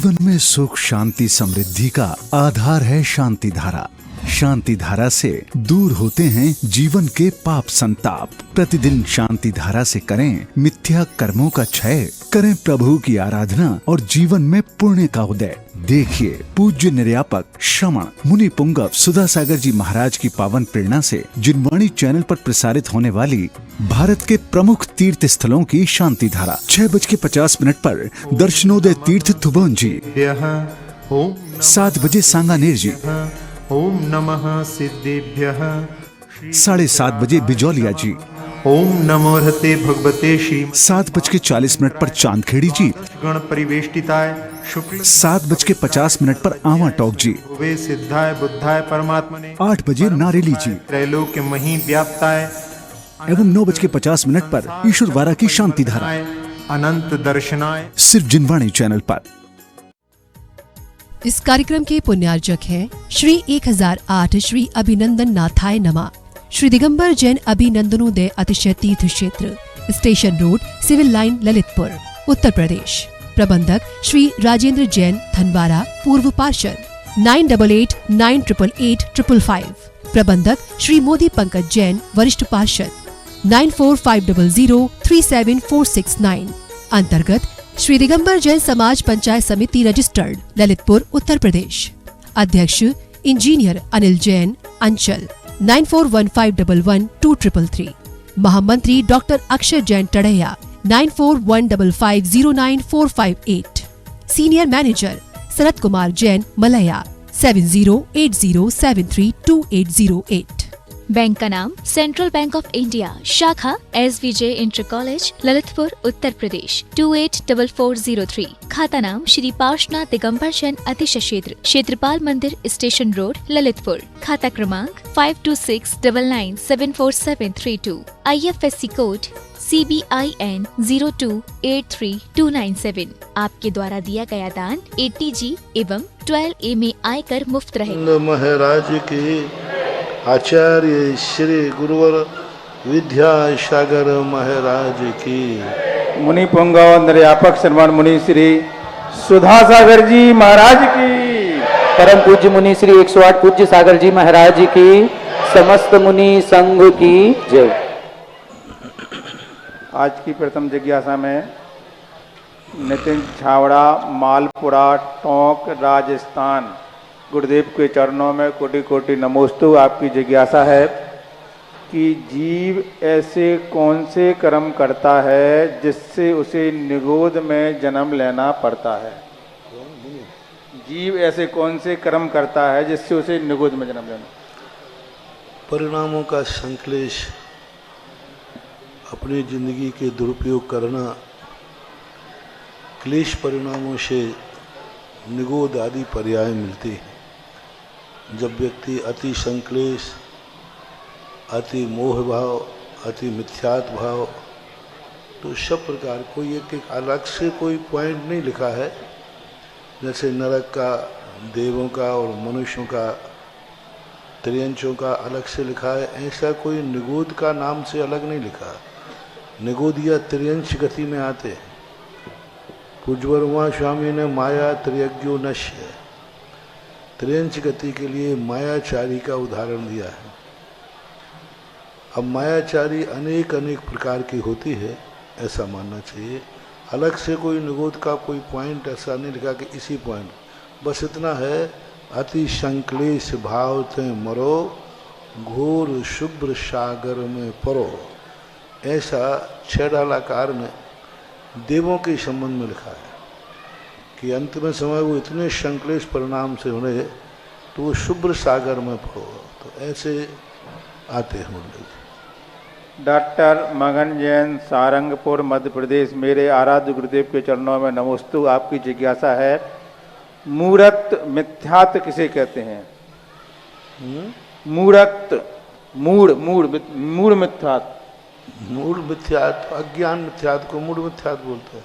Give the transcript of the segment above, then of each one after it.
जीवन में सुख शांति समृद्धि का आधार है शांति धारा। शांति धारा से दूर होते हैं जीवन के पाप संताप। प्रतिदिन शांति धारा से करें मिथ्या कर्मों का क्षय, करें प्रभु की आराधना और जीवन में पुण्य का उदय। देखिए पूज्य निर्यापक श्रमण मुनि पुंगव सुधा सागर जी महाराज की पावन प्रेरणा से जिनवाणी चैनल पर प्रसारित होने वाली भारत के प्रमुख तीर्थ स्थलों की शांति धारा 6:50 पर दर्शनोदय तीर्थ थुबोन जी, 7 बजे सांगानेर जी, ओम नमः सिद्धेभ्यः, 7:30 बजे बिजौलिया जी, ओम नमो हते भगवते श्री 7:40 पर चांदखेड़ी जी, गण परिवेष्टिताय शुक्ल 7:50 पर आवा टोक जी, वे सिद्धाय बुद्धाय परमात्मने 8 बजे नारेली जी, त्रैलोक्य मही व्याप्ताय एवं 9:50 पर ईश्वरवारा की शांति धारा अनंत दर्शनाय सिर्फ जिनवाणी चैनल पर। इस कार्यक्रम के पुण्यार्जक हैं श्री 1008 श्री अभिनंदन नाथाय नमः, श्री दिगंबर जैन अभिनंदनोदय अतिशय तीर्थ क्षेत्र, station road, civil line, Lalitpur, Uttar Pradesh. प्रबंधक श्री राजेंद्र जैन धनवारा, पूर्व पार्षद, 9889888555। प्रबंधक श्री मोदी पंकज जैन, वरिष्ठ पार्षद, 9450037469। अंतर्गत श्री दिगंबर जैन समाज पंचायत समिति रजिस्टर्ड, ललितपुर, उत्तर प्रदेश। अध्यक्ष इंजीनियर अनिल जैन, अंचल, 9415112333। महामंत्री doctor Akshay Jain Tadaiya, 9415509458। Senior manager Sharad Kumar Jain, Malaya, 7080732808। Bank का नाम सेंट्रल बैंक ऑफ इंडिया, शाखा SVJ inter college, Lalitpur, Uttar Pradesh, 284403। खाता नाम श्री पार्श्वनाथ दिगंबर जैन अतिशय क्षेत्र, क्षेत्रपाल मंदिर, स्टेशन रोड, ललितपुर। खाता क्रमांक 5269974732। IFSC code CBIN 0283297। आपके द्वारा दिया गया दान ATG एवं 12A में आयकर मुफ्त रहेगा। महाराज की आचार्य श्री गुरुवर विद्यासागर महाराज की, मुनि पुंगव निर्यापक श्रमण मुनि श्री सुधा सागर जी महाराज की, परम पूज्य मुनि श्री 108 पूज्य सागर जी महाराज की, समस्त मुनि संघ की जय। आज की प्रथम जिज्ञासा में नितिन छावड़ा, मालपुरा, टोंक, राजस्थान, गुरुदेव के चरणों में कोटि कोटि नमोस्तु। आपकी जिज्ञासा है कि जीव ऐसे कौन से कर्म करता है जिससे उसे निगोद में जन्म लेना पड़ता है? जीव ऐसे कौन से कर्म करता है जिससे उसे निगोद में जन्म लेना? परिणामों का संश्लेष, अपनी जिंदगी के दुरुपयोग करना, क्लेश परिणामों से निगोद आदि पर्याय मिलते हैं। जब व्यक्ति अति संक्लेश, अति मोह भाव, अति मिथ्यात भाव, तो सब प्रकार कोई एक अलग से कोई पॉइंट नहीं लिखा है, जैसे नरक का, देवों का और मनुष्यों का, त्रियंचों का अलग से लिखा है, ऐसा कोई निगोद का नाम से अलग नहीं लिखा। निगोद या त्रियंच गति में आते हैं। पूज्यवर्मा स्वामी ने माया त्रियज्ञो नश्य, त्रियंच गति के लिए मायाचारी का उदाहरण दिया है। अब मायाचारी अनेक अनेक प्रकार की होती है, ऐसा मानना चाहिए। अलग से कोई निगोद का कोई पॉइंट ऐसा नहीं लिखा कि इसी पॉइंट, बस इतना है, अति संक्लेश भाव ते मरो, घोर शुभ्र सागर में परो। ऐसा 6 डालाकार में देवों के संबंध में लिखा है कि अंत में समय वो इतने संक्लेश परिणाम से होने तो वो शुभ्र सागर में पड़ो। तो ऐसे आते हैं मुरली। डॉक्टर मगन जैन, सारंगपुर, मध्य प्रदेश। मेरे आराध्य गुरुदेव के चरणों में नमोस्तु। आपकी जिज्ञासा है, मूढ़त मिथ्यात्व किसे कहते हैं? मूढ़त, मूढ़ मिथ्यात्व। मूढ़ मिथ्यात्व, अज्ञान मिथ्यात्व को मूढ़ मिथ्यात्व बोलते हैं।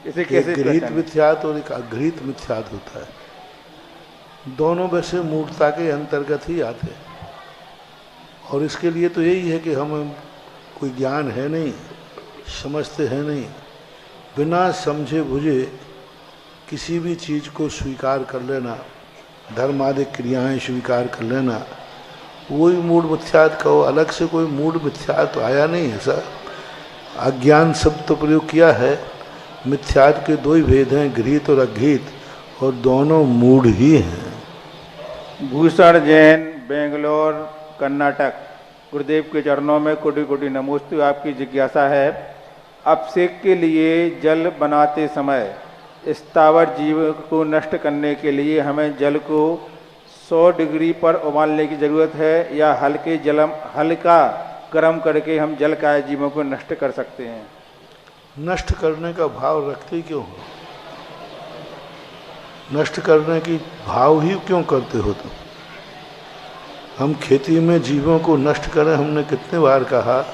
इसे कैसे? गृहीत मिथ्यात्व और एक अगृहीत मिथ्यात्व होता है। दोनों वैसे मूर्खता के अंतर्गत ही आते हैं। और इसके लिए तो यही है कि हमें कोई ज्ञान है नहीं, समझते हैं नहीं, बिना समझे बुझे किसी भी चीज़ को स्वीकार कर लेना, धर्म आदि क्रियाएं स्वीकार कर लेना, वही मूढ़ मिथ्यात्व कहो। अलग से कोई मूढ़ मिथ्यात्व आया नहीं है सर। अज्ञान शब्द तो प्रयोग किया है। मिथ्यात्व के दो ही भेद हैं, गृहीत और अगृहीत, और दोनों मूढ़ ही हैं। भूषण जैन, बेंगलोर, कर्नाटक। गुरुदेव के चरणों में कोटि कोटि नमोस्तु। आपकी जिज्ञासा है, अभिषेक के लिए जल बनाते समय स्थावर जीव को नष्ट करने के लिए हमें जल को 100 डिग्री पर उबालने की ज़रूरत है, या हल्का गर्म करके हम जल काय जीवों को नष्ट कर सकते हैं? नष्ट करने का भाव रखते क्यों हो? नष्ट करने की भाव ही क्यों करते हो तुम? हम खेती में जीवों को नष्ट करें, हमने कितने बार कहा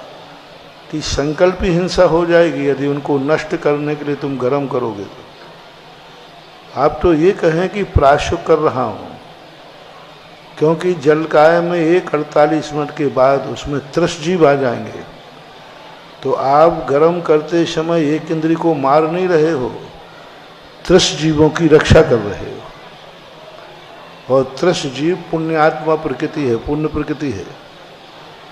कि संकल्प ही हिंसा हो जाएगी यदि उनको नष्ट करने के लिए तुम गर्म करोगे तो। आप तो ये कहें कि प्रायश्चित कर रहा हूँ, क्योंकि जलकाय में 48 मिनट के बाद उसमें 30 जीव आ जाएंगे, तो आप गर्म करते समय एक इंद्री को मार नहीं रहे हो, 30 जीवों की रक्षा कर रहे हो। और 30 जीव पुण्यात्मा प्रकृति है, पुण्य प्रकृति है,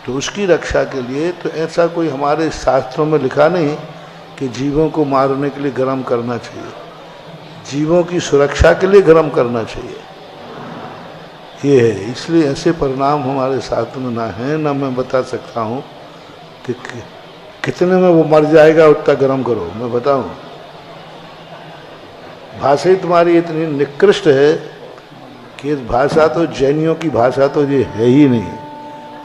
तो उसकी रक्षा के लिए तो ऐसा कोई हमारे शास्त्रों में लिखा नहीं कि जीवों को मारने के लिए गर्म करना चाहिए। जीवों की सुरक्षा के लिए गर्म करना चाहिए, ये है। इसलिए ऐसे परिणाम हमारे शास्त्र में ना है, ना मैं बता सकता हूँ कि कितने में वो मर जाएगा उतना गर्म करो, मैं बताऊँ। भाषा ही तुम्हारी इतनी निकृष्ट है कि इस भाषा तो जैनियों की भाषा तो ये है ही नहीं,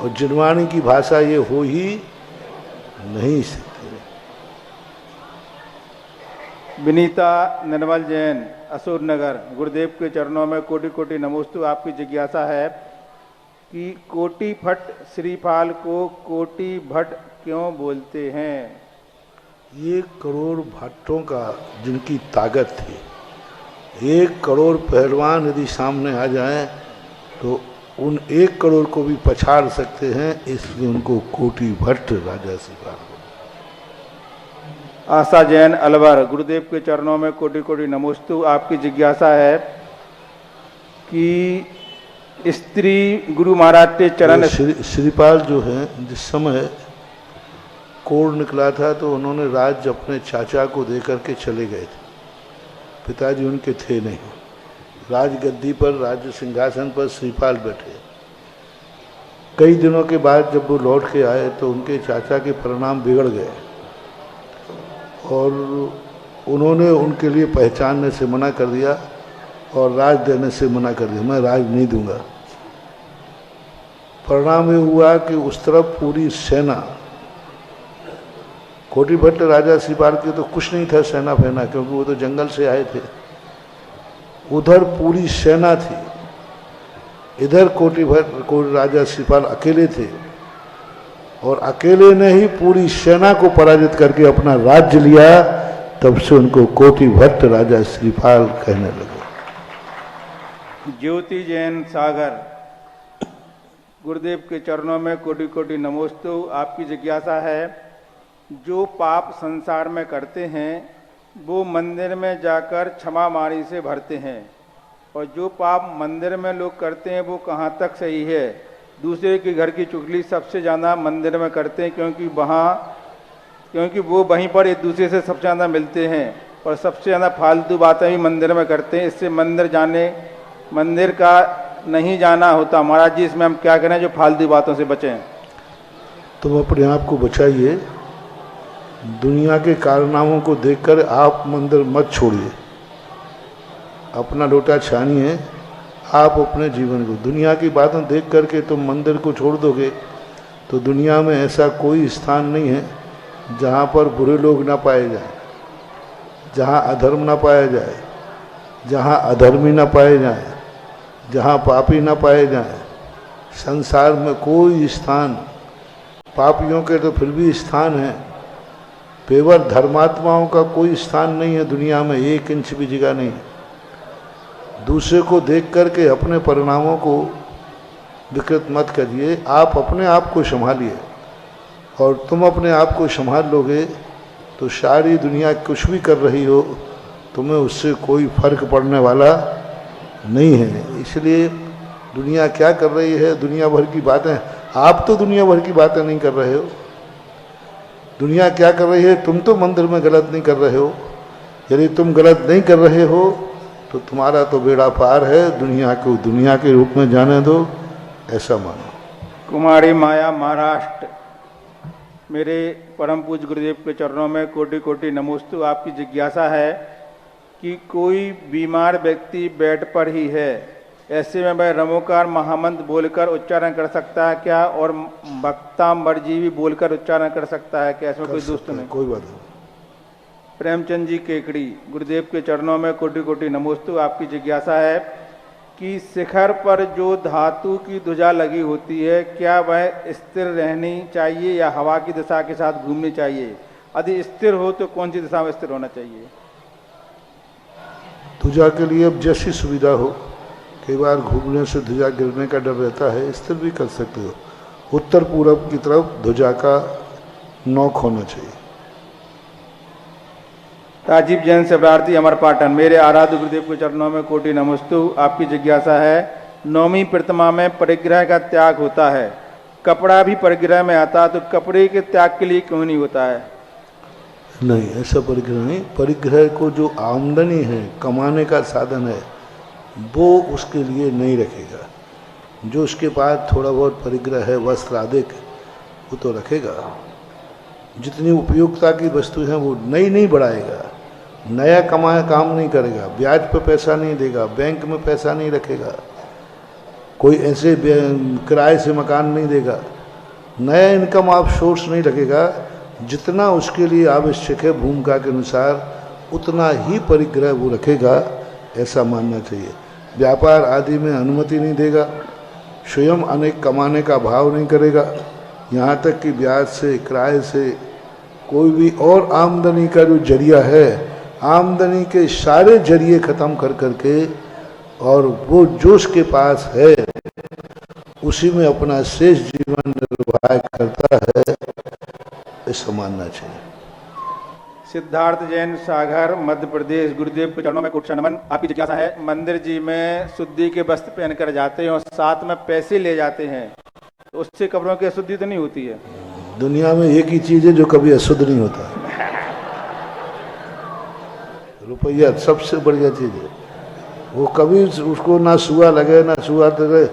और जिनवाणी की भाषा ये हो ही नहीं सकती। विनीता निर्मल जैन, असुर नगर। गुरुदेव के चरणों में कोटि कोटि नमोस्तु। आपकी जिज्ञासा है कि कोटि भट्ट श्रीफाल को कोटि भट्ट क्यों बोलते हैं? 1 करोड़ भट्टों का जिनकी ताकत थी, 1 करोड़ पहलवान यदि सामने आ जाएं तो उन 1 करोड़ को भी पछाड़ सकते हैं, इसलिए उनको कोटि भट्ट राजा श्रीफाल। आशा जैन, अलवर। गुरुदेव के चरणों में कोटि कोटि नमोस्तु। आपकी जिज्ञासा है कि स्त्री गुरु महाराज के चरण। श्रीपाल जो है, जिस समय कोड़ निकला था तो उन्होंने राज्य अपने चाचा को देकर के चले गए थे। पिताजी उनके थे नहीं। राजगद्दी पर, राज्य सिंहासन पर श्रीपाल बैठे। कई दिनों के बाद जब वो लौट के आए तो उनके चाचा के परिणाम बिगड़ गए और उन्होंने उनके लिए पहचानने से मना कर दिया और राज देने से मना कर दिया, मैं राज नहीं दूंगा। परिणाम ये हुआ कि उस तरफ पूरी सेना, कोटि भट्ट राजा श्रीपाल के तो कुछ नहीं था सेना फैना, क्योंकि वो तो जंगल से आए थे। उधर पूरी सेना थी, इधर कोटि राजा श्रीपाल अकेले थे, और अकेले ने ही पूरी सेना को पराजित करके अपना राज्य लिया। तब से उनको कोटि भट्ट राजा श्रीपाल कहने लगे। ज्योति जैन, सागर। गुरुदेव के चरणों में कोटि कोटि नमोस्तु। आपकी जिज्ञासा है, जो पाप संसार में करते हैं वो मंदिर में जाकर क्षमा मारी से भरते हैं, और जो पाप मंदिर में लोग करते हैं वो कहाँ तक सही है? दूसरे के घर की चुगली सबसे ज़्यादा मंदिर में करते हैं, क्योंकि वो वहीं पर एक दूसरे से सबसे ज़्यादा मिलते हैं, और सबसे ज़्यादा फालतू बातें भी मंदिर में करते हैं। इससे मंदिर का नहीं जाना होता। महाराज जी, इसमें हम क्या करें जो फालतू बातों से बचें? तुम अपने आप को बचाइए। दुनिया के कारनामों को देखकर आप मंदिर मत छोड़िए, अपना लोटा छानिए। आप अपने जीवन को, दुनिया की बातें देख करके तुम मंदिर को छोड़ दोगे तो दुनिया में ऐसा कोई स्थान नहीं है जहाँ पर बुरे लोग ना पाए जाएं, जहाँ अधर्म ना पाया जाए, जहाँ अधर्मी ना पाए जाएं, जहाँ पापी ना पाए जाएं। संसार में कोई स्थान, पापियों के तो फिर भी स्थान है, केवल धर्मात्माओं का कोई स्थान नहीं है दुनिया में, 1 इंच भी जगह नहीं है। दूसरे को देख करके अपने परिणामों को विकृत मत करिए। आप अपने आप को संभालिए, और तुम अपने आप को संभाल लोगे तो सारी दुनिया कुछ भी कर रही हो तुम्हें उससे कोई फर्क पड़ने वाला नहीं है। इसलिए दुनिया क्या कर रही है, दुनिया भर की बातें, आप तो दुनिया भर की बातें नहीं कर रहे हो। दुनिया क्या कर रही है, तुम तो मंदिर में गलत नहीं कर रहे हो। यदि तुम गलत नहीं कर रहे हो तो तुम्हारा तो बेड़ा पार है, दुनिया को दुनिया के रूप में जाने दो, ऐसा मानो। कुमारी माया, महाराष्ट्र। मेरे परम पूज्य गुरुदेव के चरणों में कोटि कोटि नमोस्तु। आपकी जिज्ञासा है कि कोई बीमार व्यक्ति बेड पर ही है, ऐसे में वह रमोकार महामंत्र बोलकर उच्चारण कर सकता है क्या, और भक्ता मर्जी भी बोलकर उच्चारण कर सकता है क्या, इसमें कोई दोस्त नहीं? कोई बात नहीं। प्रेमचंद जी केकड़ी, गुरुदेव के चरणों में कोटि कोटि नमोस्तु। आपकी जिज्ञासा है कि शिखर पर जो धातु की ध्वजा लगी होती है, क्या वह स्थिर रहनी चाहिए या हवा की दिशा के साथ घूमनी चाहिए? यदि स्थिर हो तो कौन सी दिशा में स्थिर होना चाहिए? ध्वजा के लिए अब जैसी सुविधा हो, कई बार घूमने से ध्वजा गिरने का डर रहता है, स्थिर भी कर सकते हो। उत्तर पूरब की तरफ ध्वजा का नोक होना चाहिए। राजीव जैन शिवरार्थी, अमरपाटन। मेरे आराध्य गुरुदेव के चरणों में कोटि नमस्तु। आपकी जिज्ञासा है, नौवीं प्रतिमा में परिग्रह का त्याग होता है, कपड़ा भी परिग्रह में आता है, तो कपड़े के त्याग के लिए क्यों नहीं होता है? नहीं, ऐसा परिग्रह नहीं। परिग्रह को जो आमदनी है, कमाने का साधन है, वो उसके लिए नहीं रखेगा। जो उसके पास थोड़ा बहुत परिग्रह है, वस्त्र आदि, वो तो रखेगा। जितनी उपयोगिता की वस्तु है वो नई नहीं बढ़ाएगा, नया कमाया काम नहीं करेगा, ब्याज पे पैसा नहीं देगा, बैंक में पैसा नहीं रखेगा, कोई ऐसे किराए से मकान नहीं देगा, नया इनकम आप सोर्स नहीं रखेगा। जितना उसके लिए आवश्यक है भूमिका के अनुसार, उतना ही परिग्रह वो रखेगा, ऐसा मानना चाहिए। व्यापार आदि में अनुमति नहीं देगा, स्वयं अनेक कमाने का भाव नहीं करेगा, यहाँ तक कि ब्याज से, किराए से, कोई भी और आमदनी का जो जरिया है, आमदनी के सारे जरिए ख़त्म कर करके, और वो जो उसके पास है उसी में अपना शेष जीवन निर्वाह करता है, ऐसा मानना चाहिए। सिद्धार्थ जैन, सागर, मध्य प्रदेश। गुरुदेव के चरणों में कोटि नमन। आपकी जिज्ञासा है, मंदिर जी में शुद्धि के वस्त्र पहनकर जाते हैं और साथ में पैसे ले जाते हैं, तो उससे कपड़ों की अशुद्धि तो नहीं होती है? दुनिया में एक ही चीज़ है जो कभी अशुद्ध नहीं होता, रुपया सबसे बढ़िया चीज़ है। वो कभी उसको ना सुआ लगे ना सुआ लगे,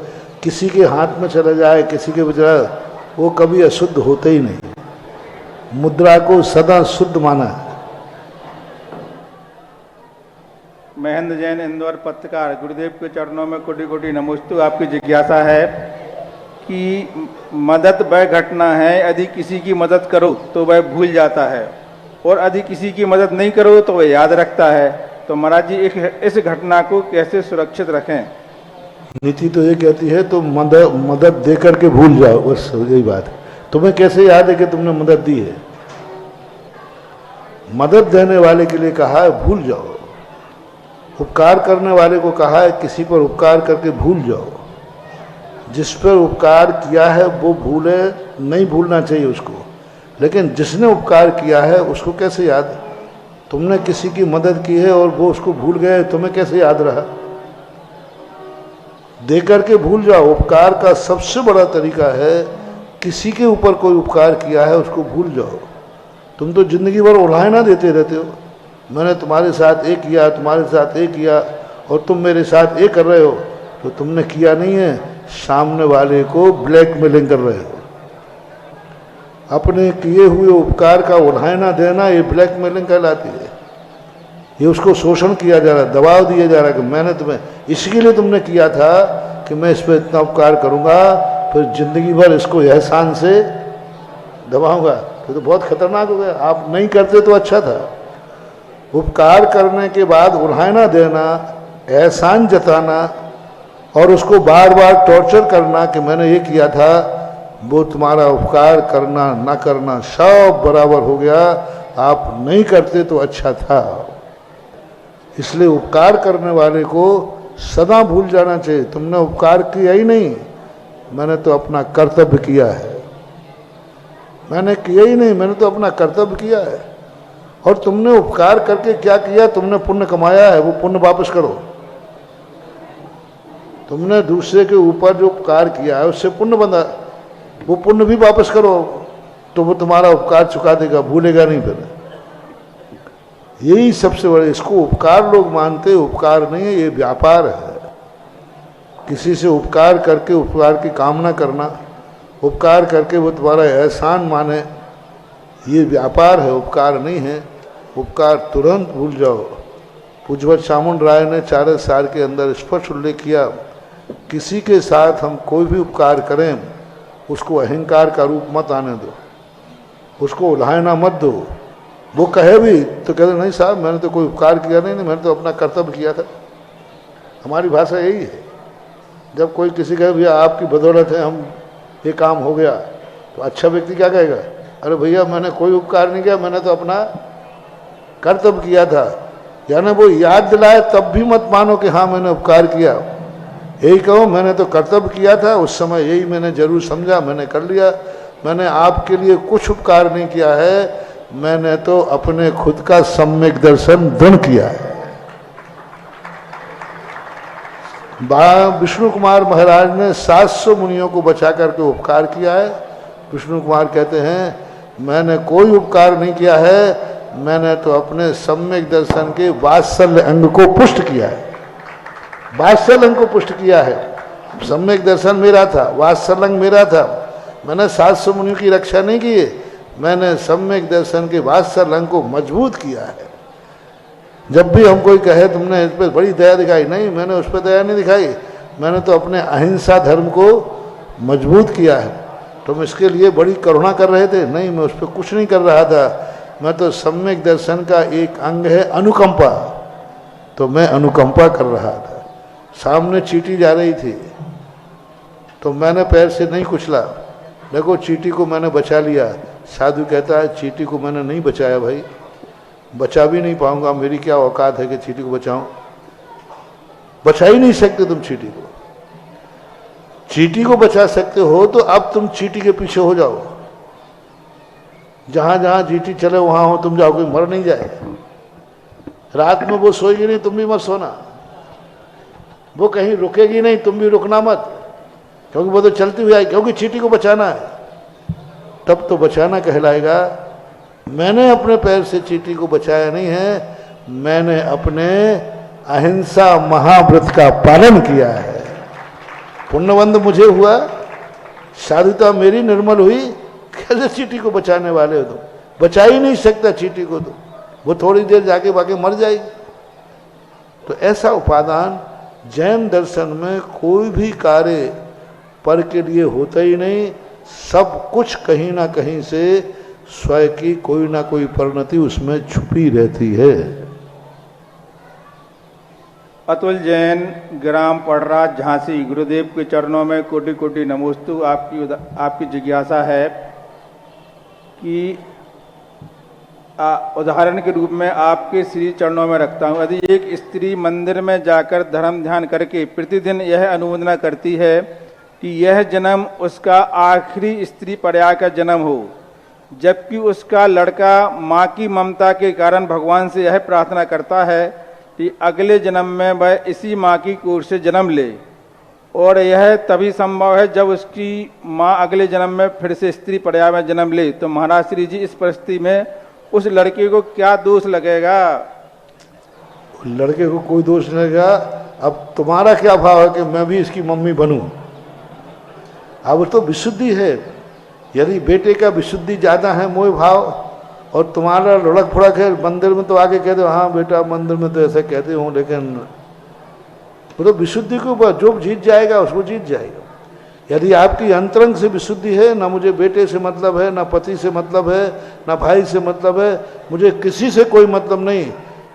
किसी के हाथ में चला जाए, किसी के बेचारा, वो कभी अशुद्ध होते ही नहीं। मुद्रा को सदा शुद्ध माना है। महेंद्र जैन, इंदौर, पत्रकार। गुरुदेव के चरणों में कोटि कोटि नमोस्तु। आपकी जिज्ञासा है कि मदद वह घटना है, यदि किसी की मदद करो तो वह भूल जाता है, और यदि किसी की मदद नहीं करो तो वह याद रखता है। तो महाराज जी, इस घटना को कैसे सुरक्षित रखें? नीति तो ये कहती है तो मदद दे करके भूल जाओ, बस यही बात है। तुम्हें कैसे याद है कि तुमने मदद दी है? मदद देने वाले के लिए कहा है भूल जाओ, उपकार करने वाले को कहा है किसी पर उपकार करके भूल जाओ। जिस पर उपकार किया है वो भूले नहीं, भूलना चाहिए उसको, लेकिन जिसने उपकार किया है उसको कैसे याद? तुमने किसी की मदद की है और वो उसको भूल गए, तुम्हें कैसे याद रहा? दे करके भूल जाओ। उपकार का सबसे बड़ा तरीका है, किसी के ऊपर कोई उपकार किया है उसको भूल जाओ। तुम तो जिंदगी भर उल्हाना देते रहते हो, मैंने तुम्हारे साथ ये किया, तुम्हारे साथ ये किया, और तुम मेरे साथ ये कर रहे हो, तो तुमने किया नहीं है, सामने वाले को ब्लैकमेलिंग कर रहे हो। अपने किए हुए उपकार का उल्हाना देना, ये ब्लैकमेलिंग कहलाती है। ये उसको शोषण किया जा रहा है, दबाव दिया जा रहा है कि मैंने तुम्हें इसके लिए तुमने किया था कि मैं इस पर इतना उपकार करूंगा, फिर जिंदगी भर इसको एहसान से दबाऊंगा, तो बहुत खतरनाक हो गया। आप नहीं करते तो अच्छा था। उपकार करने के बाद उल्हाना देना, एहसान जताना, और उसको बार बार टॉर्चर करना कि मैंने ये किया था, वो तुम्हारा उपकार करना ना करना सब बराबर हो गया। आप नहीं करते तो अच्छा था। इसलिए उपकार करने वाले को सदा भूल जाना चाहिए। तुमने उपकार किया ही नहीं, मैंने तो अपना कर्तव्य किया है। मैंने किया ही नहीं, मैंने तो अपना कर्तव्य किया है। और तुमने उपकार करके क्या किया, तुमने पुण्य कमाया है, वो पुण्य वापस करो। तुमने दूसरे के ऊपर जो उपकार किया है उससे पुण्य बंधा, वो पुण्य भी वापस करो, तो वो तुम्हारा उपकार चुका देगा, भूलेगा नहीं फिर। यही सबसे बड़ा, इसको उपकार लोग मानते, उपकार नहीं है, ये व्यापार है। किसी से उपकार करके उपकार की कामना करना, उपकार करके वो तुम्हारा एहसान माने, ये व्यापार है, उपकार नहीं है। उपकार तुरंत भूल जाओ। पूज्यवत चामुंड राय ने 4 साल के अंदर स्पष्ट उल्लेख किया, किसी के साथ हम कोई भी उपकार करें उसको अहंकार का रूप मत आने दो, उसको उल्हायना मत दो। वो कहे भी तो कहते नहीं साहब मैंने तो कोई उपकार किया नहीं, मैंने तो अपना कर्तव्य किया था। हमारी भाषा यही है। जब कोई किसी कहे भैया आपकी बदौलत है हम ये काम हो गया, तो अच्छा व्यक्ति क्या कहेगा, अरे भैया मैंने कोई उपकार नहीं किया, मैंने तो अपना कर्तव्य किया था। यानी वो याद दिलाए तब भी मत मानो कि हाँ मैंने उपकार किया, यही कहो मैंने तो कर्तव्य किया था, उस समय यही मैंने जरूर समझा, मैंने कर लिया। मैंने आपके लिए कुछ उपकार नहीं किया है, मैंने तो अपने खुद का सम्यक दर्शन दृढ़ किया है। विष्णु कुमार महाराज ने 700 मुनियों को बचा करके उपकार किया है। विष्णु कुमार कहते हैं मैंने कोई उपकार नहीं किया है, मैंने तो अपने सम्यक दर्शन के वात्सल्य अंग को पुष्ट किया है। वात्सल्य अंग को पुष्ट किया है। सम्यक दर्शन मेरा था, वात्सल्य अंग मेरा था। मैंने 700 मुनियों की रक्षा नहीं की है, मैंने सम्यक दर्शन के वात्सल्य अंग को मजबूत किया है। जब भी हम कोई कहे तुमने इस पर बड़ी दया दिखाई, नहीं मैंने उस पर दया नहीं दिखाई, मैंने तो अपने अहिंसा धर्म को मजबूत किया है। तुम इसके लिए बड़ी करुणा कर रहे थे, नहीं मैं उस पर कुछ नहीं कर रहा था, मैं तो सम्यक दर्शन का एक अंग है अनुकंपा, तो मैं अनुकंपा कर रहा था। सामने चींटी जा रही थी तो मैंने पैर से नहीं कुचला, देखो चींटी को मैंने बचा लिया। साधु कहता है चींटी को मैंने नहीं बचाया भाई, बचा भी नहीं पाऊंगा, मेरी क्या औकात है कि चींटी को बचाऊं। बचा ही नहीं सकते तुम चींटी को। चींटी को बचा सकते हो तो अब तुम चींटी के पीछे हो जाओ, जहां जहां चींटी चले वहां हो तुम जाओगे, मर नहीं जाए। रात में वो सोएगी नहीं, तुम भी मत सोना। वो कहीं रुकेगी नहीं, तुम भी रुकना मत, क्योंकि वो तो चलती हुई आई, क्योंकि चींटी को बचाना है। तब तो बचाना कहलाएगा। मैंने अपने पैर से चींटी को बचाया नहीं है, मैंने अपने अहिंसा महाव्रत का पालन किया है। पुण्यबंध मुझे हुआ, साधुता मेरी निर्मल हुई। कैसे चींटी को बचाने वाले हो तुम? बचा ही नहीं सकता चींटी को, तो वो थोड़ी देर जाके बाकी मर जाएगी। तो ऐसा उपादान जैन दर्शन में कोई भी कार्य पर के लिए होता ही नहीं। सब कुछ कहीं ना कहीं से स्वयं की कोई ना कोई परिणति उसमें छुपी रहती है। अतुल जैन, ग्राम पड़रा, झांसी। गुरुदेव के चरणों में कोटि कोटि नमोस्तु। आपकी जिज्ञासा है कि उदाहरण के रूप में आपके श्री चरणों में रखता हूँ, यदि एक स्त्री मंदिर में जाकर धर्म ध्यान करके प्रतिदिन यह अनुमोदना करती है कि यह जन्म उसका आखिरी स्त्री पर्याय का जन्म हो, जबकि उसका लड़का माँ की ममता के कारण भगवान से यह प्रार्थना करता है कि अगले जन्म में वह इसी माँ की कोख से जन्म ले, और यह तभी संभव है जब उसकी माँ अगले जन्म में फिर से स्त्री पर्याय में जन्म ले, तो महाराज श्री जी इस परिस्थिति में उस लड़के को क्या दोष लगेगा? लड़के को कोई दोष नहीं लगेगा। अब तुम्हारा क्या भाव है कि मैं भी इसकी मम्मी बनूं? अब तो विशुद्धि है। यदि बेटे का विशुद्धि ज़्यादा है, मोह भाव, और तुम्हारा लुढ़क फुड़क है, मंदिर में तो आगे कहते हो हाँ बेटा मंदिर में तो ऐसा कहते हो, लेकिन वो तो विशुद्धि को जो जीत जाएगा उसको जीत जाएगा। यदि आपकी अंतरंग से विशुद्धि है, ना मुझे बेटे से मतलब है, ना पति से मतलब है, ना भाई से मतलब है, मुझे किसी से कोई मतलब नहीं,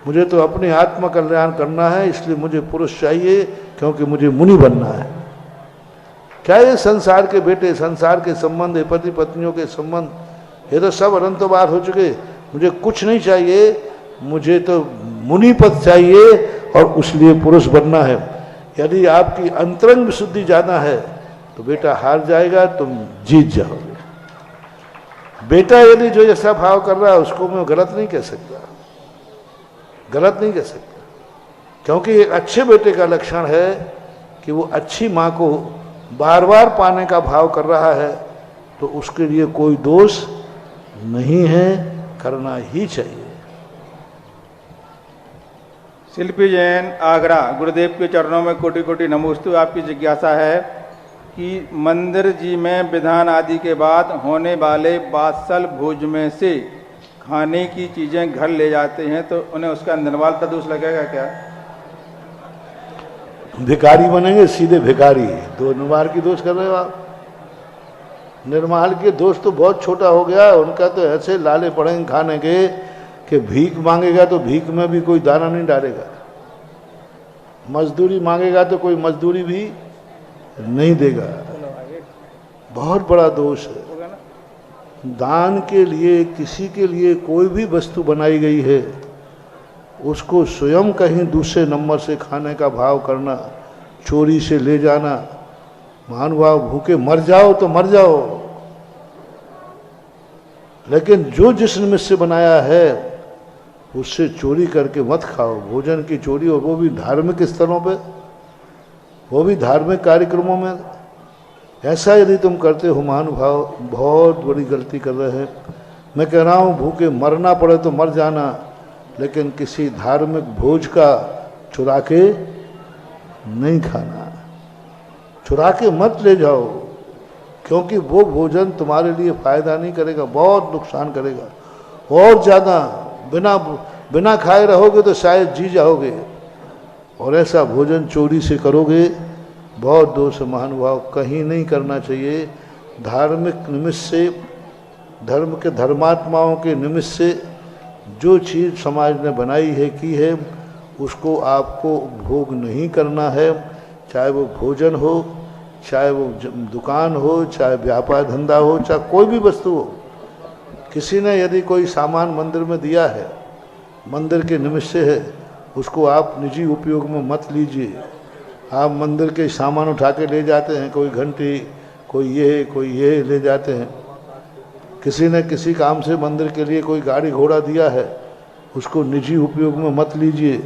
मुझे तो अपने आत्म कल्याण करना है, इसलिए मुझे पुरुष चाहिए क्योंकि मुझे मुनि बनना है। क्या ये संसार के बेटे, संसार के संबंध, पति पत्नियों के संबंध, ये तो सब अनंतबार हो चुके। मुझे कुछ नहीं चाहिए, मुझे तो मुनि पद चाहिए और इसलिए पुरुष बनना है। यदि आपकी अंतरंग विशुद्धि ज़्यादा है तो बेटा हार जाएगा, तुम जीत जाओगे। बेटा यदि जो ऐसा भाव कर रहा है उसको मैं गलत नहीं कह सकता, गलत नहीं कह सकता, क्योंकि एक अच्छे बेटे का लक्षण है कि वो अच्छी माँ को बार बार पाने का भाव कर रहा है, तो उसके लिए कोई दोष नहीं है, करना ही चाहिए। शिल्पी जैन आगरा, गुरुदेव के चरणों में कोटि कोटि नमोस्तु। आपकी जिज्ञासा है कि मंदिर जी में विधान आदि के बाद होने वाले बात्सल भोज में से खाने की चीजें घर ले जाते हैं तो उन्हें उसका निर्वाल का दोष लगेगा क्या? भिखारी बनेंगे, सीधे भिखारी। दो निर्माल की दोष कर रहे हो आप। निर्माल के दोष तो बहुत छोटा हो गया, उनका तो ऐसे लाले पड़ेंगे खाने के कि भीख मांगेगा तो भीख में भी कोई दाना नहीं डालेगा, मजदूरी मांगेगा तो कोई मजदूरी भी नहीं देगा। बहुत बड़ा दोष है। दान के लिए, किसी के लिए कोई भी वस्तु बनाई गई है उसको स्वयं कहीं दूसरे नंबर से खाने का भाव करना, चोरी से ले जाना, महानुभाव भूखे मर जाओ तो मर जाओ, लेकिन जो जिस निमित्त से बनाया है उससे चोरी करके मत खाओ। भोजन की चोरी, और वो भी धार्मिक स्थलों पे, वो भी धार्मिक कार्यक्रमों में। ऐसा यदि तुम करते हो महानुभाव, बहुत बड़ी गलती कर रहे हैं। मैं कह रहा हूँ भूखे मरना पड़े तो मर जाना, लेकिन किसी धार्मिक भोज का चुरा के नहीं खाना, चुरा के मत ले जाओ, क्योंकि वो भोजन तुम्हारे लिए फायदा नहीं करेगा, बहुत नुकसान करेगा। और ज़्यादा बिना खाए रहोगे तो शायद जी जाओगे, और ऐसा भोजन चोरी से करोगे, बहुत दोष महानुभाव, कहीं नहीं करना चाहिए। धार्मिक निमित्त से, धर्म के धर्मात्माओं के निमित्त से जो चीज़ समाज ने बनाई है, की है, उसको आपको भोग नहीं करना है। चाहे वो भोजन हो, चाहे वो दुकान हो, चाहे व्यापार धंधा हो, चाहे कोई भी वस्तु हो। किसी ने यदि कोई सामान मंदिर में दिया है, मंदिर के निमित्त से है, उसको आप निजी उपयोग में मत लीजिए। आप मंदिर के सामान उठा के ले जाते हैं, कोई घंटी, कोई ये ले जाते हैं। किसी ने किसी काम से मंदिर के लिए कोई गाड़ी घोड़ा दिया है, उसको निजी उपयोग में मत लीजिए।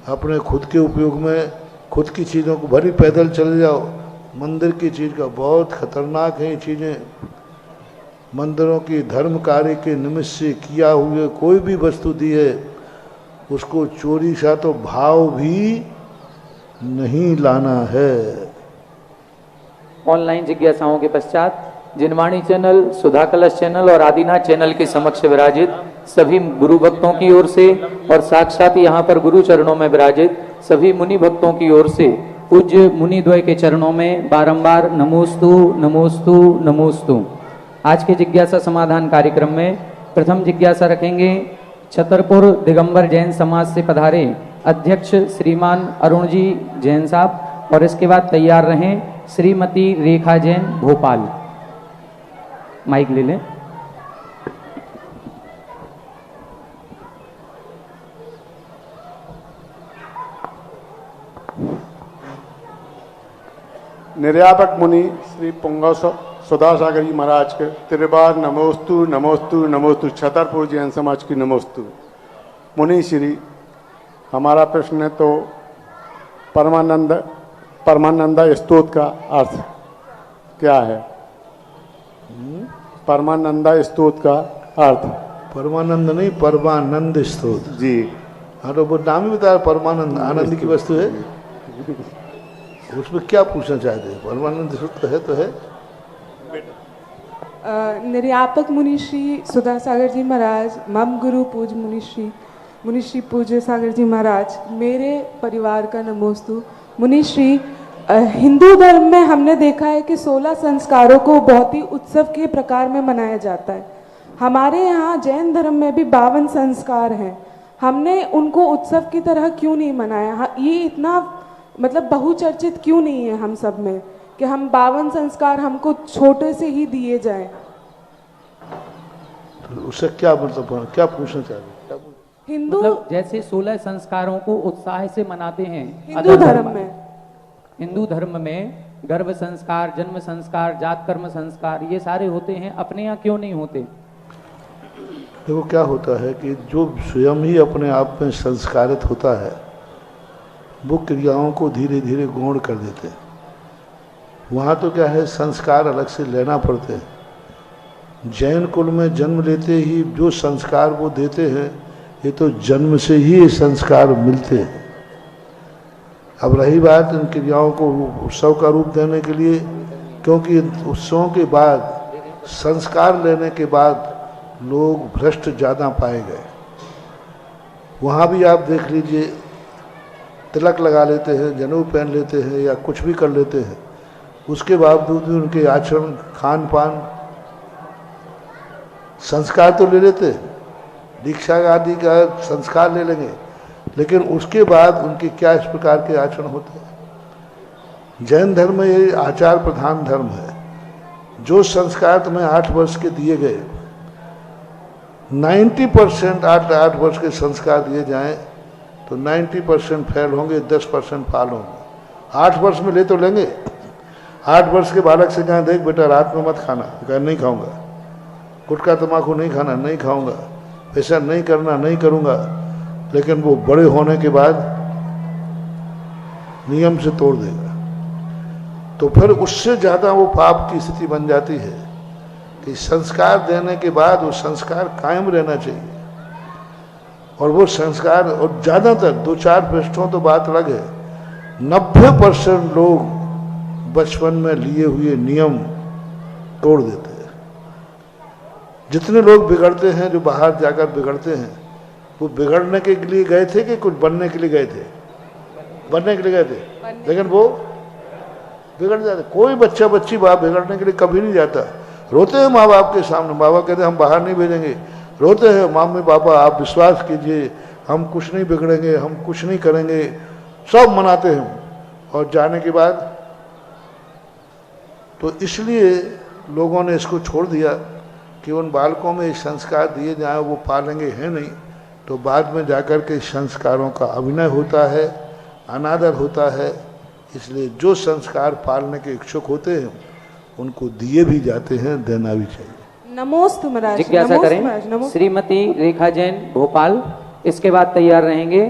अपने खुद के उपयोग में, खुद की चीज़ों को भरी पैदल चले जाओ। मंदिर की चीज़ का बहुत खतरनाक है ये चीज़ें। मंदिरों की धर्म कार्य के निमित्त से किया हुए कोई भी वस्तु दी है, उसको चोरी सा तो भाव भी नहीं लाना है। ऑनलाइन जिज्ञासाओं के पश्चात जिनवाणी चैनल, सुधा कलश चैनल और आदिनाथ चैनल के समक्ष विराजित सभी गुरु भक्तों की ओर से और साक्षात यहाँ पर गुरु चरणों में विराजित सभी मुनि भक्तों की ओर से पूज्य मुनि द्वय के चरणों में बारंबार नमोस्तु नमोस्तु नमोस्तु। आज के जिज्ञासा समाधान कार्यक्रम में प्रथम जिज्ञासा रखेंगे छतरपुर दिगंबर जैन समाज से पधारे अध्यक्ष श्रीमान अरुण जी जैन साहब, और इसके बाद तैयार रहें श्रीमती रेखा जैन भोपाल। माइक ले लें। निर्यापक मुनि श्री पुंगव सुधा सागर जी महाराज के त्रिबार नमोस्तु नमोस्तु नमोस्तु। छतरपुर जैन समाज की नमोस्तु। मुनि श्री, हमारा प्रश्न है तो परमानंद स्तोत्र का अर्थ क्या है? परमानंद स्तोत्र का अर्थ? परमानंद नहीं, परमानंद स्तोत्र जी। हाँ, तो वो नाम ही बताया, परमानंद आनंद की वस्तु है। उसमें क्या पूछना चाहते हैं? परमानंद स्तोत्र है तो है। निर्यापक मुनि श्री सुधा सागर जी महाराज, मम गुरु पूज मुनि श्री पूज्य सागर जी महाराज, मेरे परिवार का नमोस्तु। मुनि श्री, हिंदू धर्म में हमने देखा है कि 16 संस्कारों को बहुत ही उत्सव के प्रकार में मनाया जाता है। हमारे यहाँ जैन धर्म में भी 52 संस्कार हैं। हमने उनको उत्सव की तरह क्यों नहीं मनाया? ये इतना मतलब बहुचर्चित क्यों नहीं है हम सब में कि हम 52 संस्कार हमको छोटे से ही दिए जाएं? तो उससे क्या मतलब, क्या पूछना चाहते हैं? हिंदू मतलब जैसे 16 संस्कारों को उत्साह से मनाते हैं हिंदू धर्म में, हिंदू धर्म में गर्भ संस्कार, जन्म संस्कार, जात कर्म संस्कार, ये सारे होते हैं, अपने यहाँ क्यों नहीं होते? देखो क्या होता है कि जो स्वयं ही अपने आप में संस्कारित होता है वो क्रियाओं को धीरे धीरे गौण कर देते हैं। वहाँ तो क्या है, संस्कार अलग से लेना पड़ते हैं। जैन कुल में जन्म लेते ही जो संस्कार वो देते हैं, ये तो जन्म से ही ये संस्कार मिलते हैं। अब रही बात इन क्रियाओं को उत्सव का रूप देने के लिए, क्योंकि उत्सवों के बाद, संस्कार लेने के बाद लोग भ्रष्ट ज़्यादा पाए गए। वहाँ भी आप देख लीजिए, तिलक लगा लेते हैं, जनेऊ पहन लेते हैं या कुछ भी कर लेते हैं, उसके बावजूद भी उनके आचरण, खान पान, संस्कार तो ले लेते हैं, दीक्षा आदि का संस्कार ले लेंगे, लेकिन उसके बाद उनके क्या इस प्रकार के आचरण होते हैं। जैन धर्म में ये आचार प्रधान धर्म है। जो संस्कार तुम्हें 8 वर्ष के दिए गए, 90% 8 वर्ष के संस्कार दिए जाएं तो 90% फेल होंगे, 10% पाल होंगे। 8 वर्ष में ले तो लेंगे। 8 वर्ष के बालक से कहें, देख बेटा रात में मत खाना, कहें नहीं खाऊंगा। गुटखा तम्बाकू नहीं खाना, नहीं खाऊंगा। ऐसा नहीं करना, नहीं करूंगा। लेकिन वो बड़े होने के बाद नियम से तोड़ देगा। तो फिर उससे ज़्यादा वो पाप की स्थिति बन जाती है कि संस्कार देने के बाद वो संस्कार कायम रहना चाहिए। और वो संस्कार, और ज़्यादातर 2-4 पृष्ठों तो बात अलग है, 90% लोग बचपन में लिए हुए नियम तोड़ देते हैं। जितने लोग बिगड़ते हैं, जो बाहर जाकर बिगड़ते हैं, वो बिगड़ने के लिए गए थे कि कुछ बनने के लिए गए थे? बनने के लिए गए थे, लेकिन वो बिगड़ जाते। कोई बच्चा बच्ची बाप बिगड़ने के लिए कभी नहीं जाता। रोते हैं माँ बाप के सामने, माँ बाप कहते हैं हम बाहर नहीं भेजेंगे। रोते हैं, मम्मी पापा आप विश्वास कीजिए, हम कुछ नहीं बिगड़ेंगे, हम कुछ नहीं करेंगे, सब मनाते हैं। और जाने के बाद तो इसलिए लोगों ने इसको छोड़ दिया कि उन बालकों में संस्कार दिए जाए, वो पालेंगे हैं नहीं, तो बाद में जाकर के संस्कारों का अभिनय होता है, अनादर होता है। इसलिए जो संस्कार पालने के इच्छुक होते हैं उनको दिए भी जाते हैं, देना भी चाहिए। नमोस्तु महाराज। जिज्ञासा करें श्रीमती रेखा जैन भोपाल। इसके बाद तैयार रहेंगे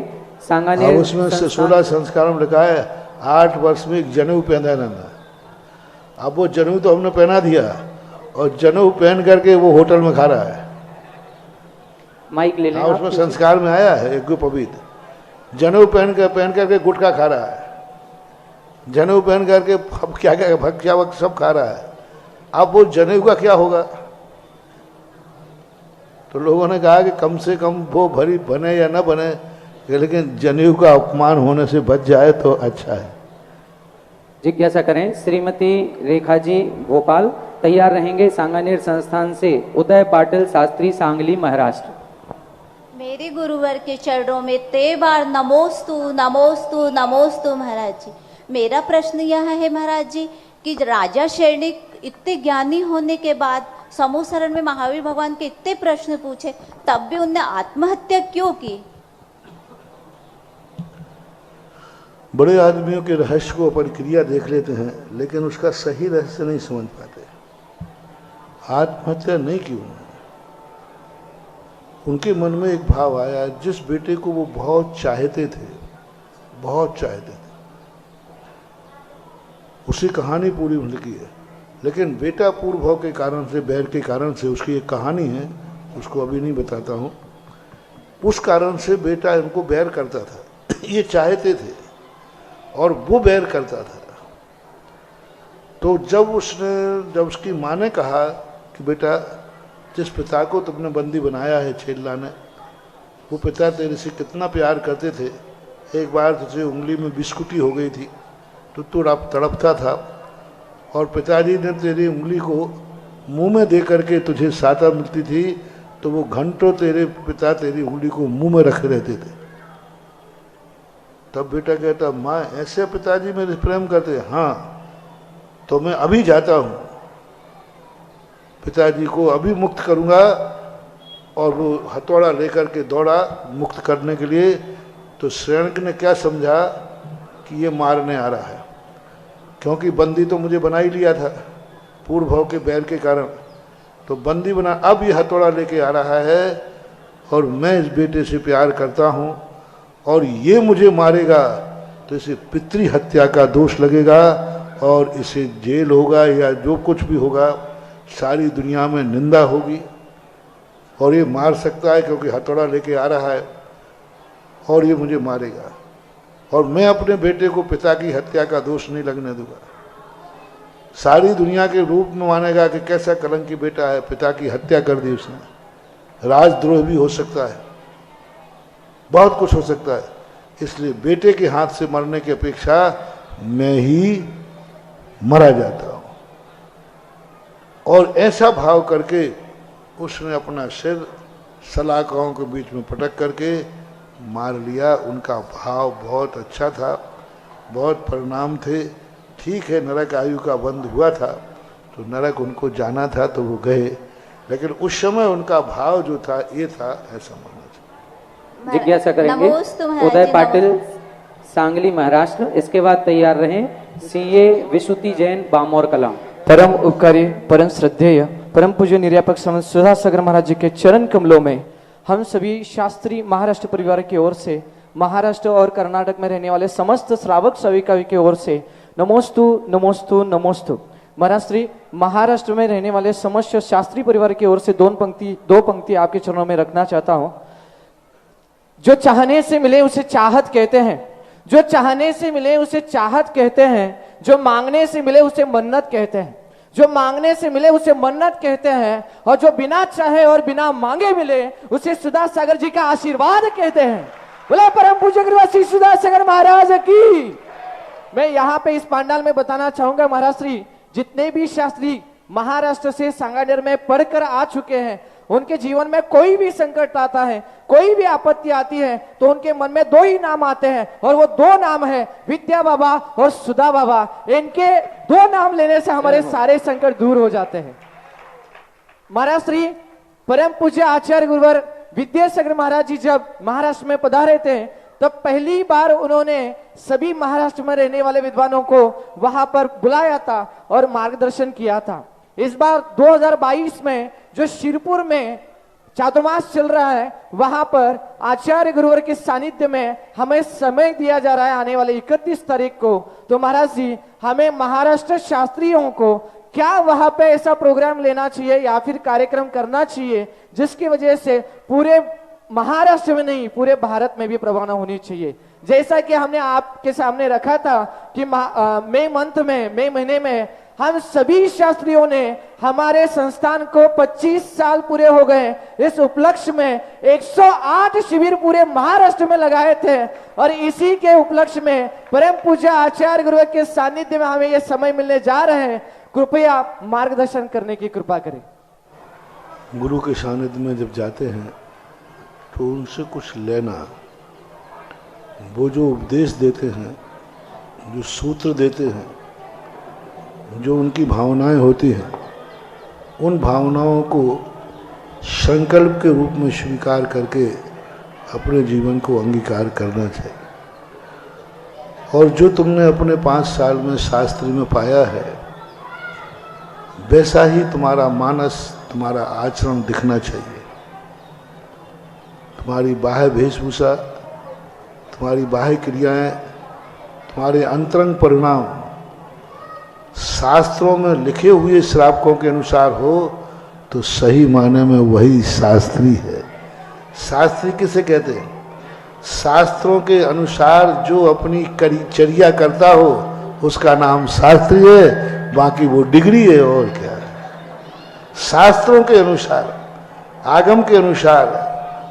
सांगानेर। उसमें 16 संस्कारों में लिखा है 8 वर्ष में एक जनेऊ पहना रहना। अब वो जनेऊ तो हमने पहना दिया, और जनेऊ पहन करके वो होटल में खा रहा है। माइक ले लें। उसमें संस्कार में आया है यज्ञोपवीत। जनेऊ पहन करके गुटखा खा रहा है, जनेऊ पहन करके अब क्या क्या भक्ष्या वक्त सब खा रहा है। अब वो जनेऊ का क्या होगा? तो लोगों ने कहा कि कम से कम वो भरी बने या न बने, लेकिन जनेऊ का अपमान होने से बच जाए तो अच्छा है। जिज्ञासा करें श्रीमती रेखा जी भोपाल। तैयार रहेंगे सांगानेर संस्थान से उदय पाटिल शास्त्री, सांगली, महाराष्ट्र। मेरे गुरुवर के चरणों में 13 बार नमोस्तु नमोस्तु नमोस्तु महाराज जी। मेरा प्रश्न यह है महाराज जी कि राजा शैणिक इतने ज्ञानी होने के बाद समूह शरण में महावीर भगवान के इतने प्रश्न पूछे, तब भी उनने आत्महत्या क्यों की? बड़े आदमियों के रहस्य को प्रक्रिया देख लेते हैं, लेकिन उसका सही रहस्य नहीं समझ पाते। आत्महत्या नहीं की उनके मन में एक भाव आया, जिस बेटे को वो बहुत चाहते थे, बहुत चाहते थे, उसकी कहानी पूरी लिखी है। लेकिन बेटा पूर्व भाव के कारण से, बैर के कारण से, उसकी एक कहानी है, उसको अभी नहीं बताता हूँ। उस कारण से बेटा इनको बैर करता था। ये चाहते थे और वो बैर करता था। तो जब उसकी माँ ने कहा कि बेटा जिस पिता को तुमने बंदी बनाया है छेल्ला ने, वो पिता तेरे से कितना प्यार करते थे। एक बार तुझे उंगली में बिस्कुटी हो गई थी तो तू तड़पता था, और पिताजी ने तेरी उंगली को मुंह में दे करके तुझे सहायता मिलती थी, तो वो घंटों तेरे पिता तेरी उंगली को मुंह में रखे रहते थे। तब बेटा कहता, माँ ऐसे पिताजी मेरे प्रेम करते? हाँ, तो मैं अभी जाता हूँ, पिताजी को अभी मुक्त करूँगा। और वो हथौड़ा लेकर के दौड़ा मुक्त करने के लिए। तो श्रेणक ने क्या समझा कि ये मारने आ रहा है, क्योंकि बंदी तो मुझे बना ही लिया था पूर्व भाव के बैर के कारण, तो बंदी बना, अब ये हथौड़ा लेके आ रहा है और मैं इस बेटे से प्यार करता हूँ और ये मुझे मारेगा तो इसे पितृ हत्या का दोष लगेगा और इसे जेल होगा या जो कुछ भी होगा, सारी दुनिया में निंदा होगी और ये मार सकता है क्योंकि हथौड़ा लेके आ रहा है और ये मुझे मारेगा और मैं अपने बेटे को पिता की हत्या का दोष नहीं लगने दूंगा। सारी दुनिया के रूप में मानेगा कि कैसा कलंकी बेटा है, पिता की हत्या कर दी उसने। राजद्रोह भी हो सकता है, बहुत कुछ हो सकता है, इसलिए बेटे के हाथ से मरने की अपेक्षा मैं ही मरा जाता हूं। और ऐसा भाव करके उसने अपना सिर सलाखों के बीच में पटक करके मार लिया। उनका भाव बहुत अच्छा था, बहुत परिणाम थे। ठीक है, नरक आयु का बंद हुआ था तो नरक उनको जाना था तो वो गए, लेकिन उस समय उनका भाव जो था ये था, ऐसा मानना चाहिए। जिज्ञासा करेंगे उदय पाटिल, सांगली, महाराष्ट्र। इसके बाद तैयार रहें सीए विशुद्धि जैन, बामोर कला। परम उपकारी, परम श्रद्धेय, परम पूज्य निर्यापक समस्त सुधासागर महाराज जी के चरण कमलों में हम सभी शास्त्री महाराष्ट्र परिवार की ओर से, महाराष्ट्र और कर्नाटक में रहने वाले समस्त श्रावक सेविका की ओर से नमोस्तु नमोस्तु नमोस्तु। महाराष्ट्री महाराष्ट्र में रहने वाले समस्त शास्त्री परिवार की ओर से दो पंक्ति आपके चरणों में रखना चाहता हूं। जो चाहने से मिले उसे चाहत कहते हैं, जो चाहने से मिले उसे चाहत कहते हैं, जो मांगने से मिले उसे मन्नत कहते हैं, जो मांगने से मिले उसे मन्नत कहते हैं, और जो बिना चाहे और बिना मांगे मिले उसे सुधा सागर जी का आशीर्वाद कहते हैं। बोला परम पूज्य गुरुवासी सुधा सागर महाराज की। मैं यहाँ पे इस पांडाल में बताना चाहूंगा, महाराष्ट्री जितने भी शास्त्री महाराष्ट्र से सांगानेर में पढ़कर आ चुके हैं, उनके जीवन में कोई भी संकट आता है, कोई भी आपत्ति आती है तो उनके मन में दो ही नाम आते हैं और वो दो नाम है विद्या बाबा और सुधा बाबा। इनके दो नाम लेने से हमारे सारे संकट दूर हो जाते हैं। महाराष्ट्री परम पूज्य आचार्य गुरुवर विद्यासागर महाराज जी जब महाराष्ट्र में पधारे थे तब पहली बार उन्होंने सभी महाराष्ट्र में रहने वाले विद्वानों को वहां पर बुलाया था और मार्गदर्शन किया था। इस बार 2022 में जो शिरपुर में चातुर्मास चल रहा है, वहां पर आचार्य गुरुवर के सानिध्य में हमें समय दिया जा रहा है आने वाले 31 तारीख को। तो महाराज जी, हमें महाराष्ट्र शास्त्रियों को क्या वहां पे ऐसा प्रोग्राम लेना चाहिए या फिर कार्यक्रम करना चाहिए जिसकी वजह से पूरे महाराष्ट्र में नहीं पूरे भारत में भी प्रवाह होनी चाहिए। जैसा कि हमने आपके सामने रखा था कि मई महीने में हम सभी शास्त्रियों ने हमारे संस्थान को 25 साल पूरे हो गए। इस उपलक्ष्य में 108 शिविर पूरे महाराष्ट्र में लगाए थे और इसी के उपलक्ष्य में परम पूज्य आचार्य गुरु के सानिध्य में हमें यह समय मिलने जा रहे हैं। कृपया मार्गदर्शन करने की कृपा करें। गुरु के सानिध्य में जब जाते हैं तो उनसे कुछ लेना, वो जो उपदेश देते हैं, जो सूत्र देते हैं, जो उनकी भावनाएं होती हैं, उन भावनाओं को संकल्प के रूप में स्वीकार करके अपने जीवन को अंगीकार करना चाहिए। और जो तुमने अपने 5 साल में शास्त्र में पाया है वैसा ही तुम्हारा मानस, तुम्हारा आचरण दिखना चाहिए। तुम्हारी बाह्य वेशभूषा, तुम्हारी बाह्य क्रियाएं, तुम्हारे अंतरंग परिणाम शास्त्रों में लिखे हुए श्रावकों के अनुसार हो तो सही माने में वही शास्त्री है। शास्त्री किसे कहते हैं? शास्त्रों के अनुसार जो अपनी चर्या करता हो उसका नाम शास्त्री है, बाकी वो डिग्री है और क्या है। शास्त्रों के अनुसार, आगम के अनुसार,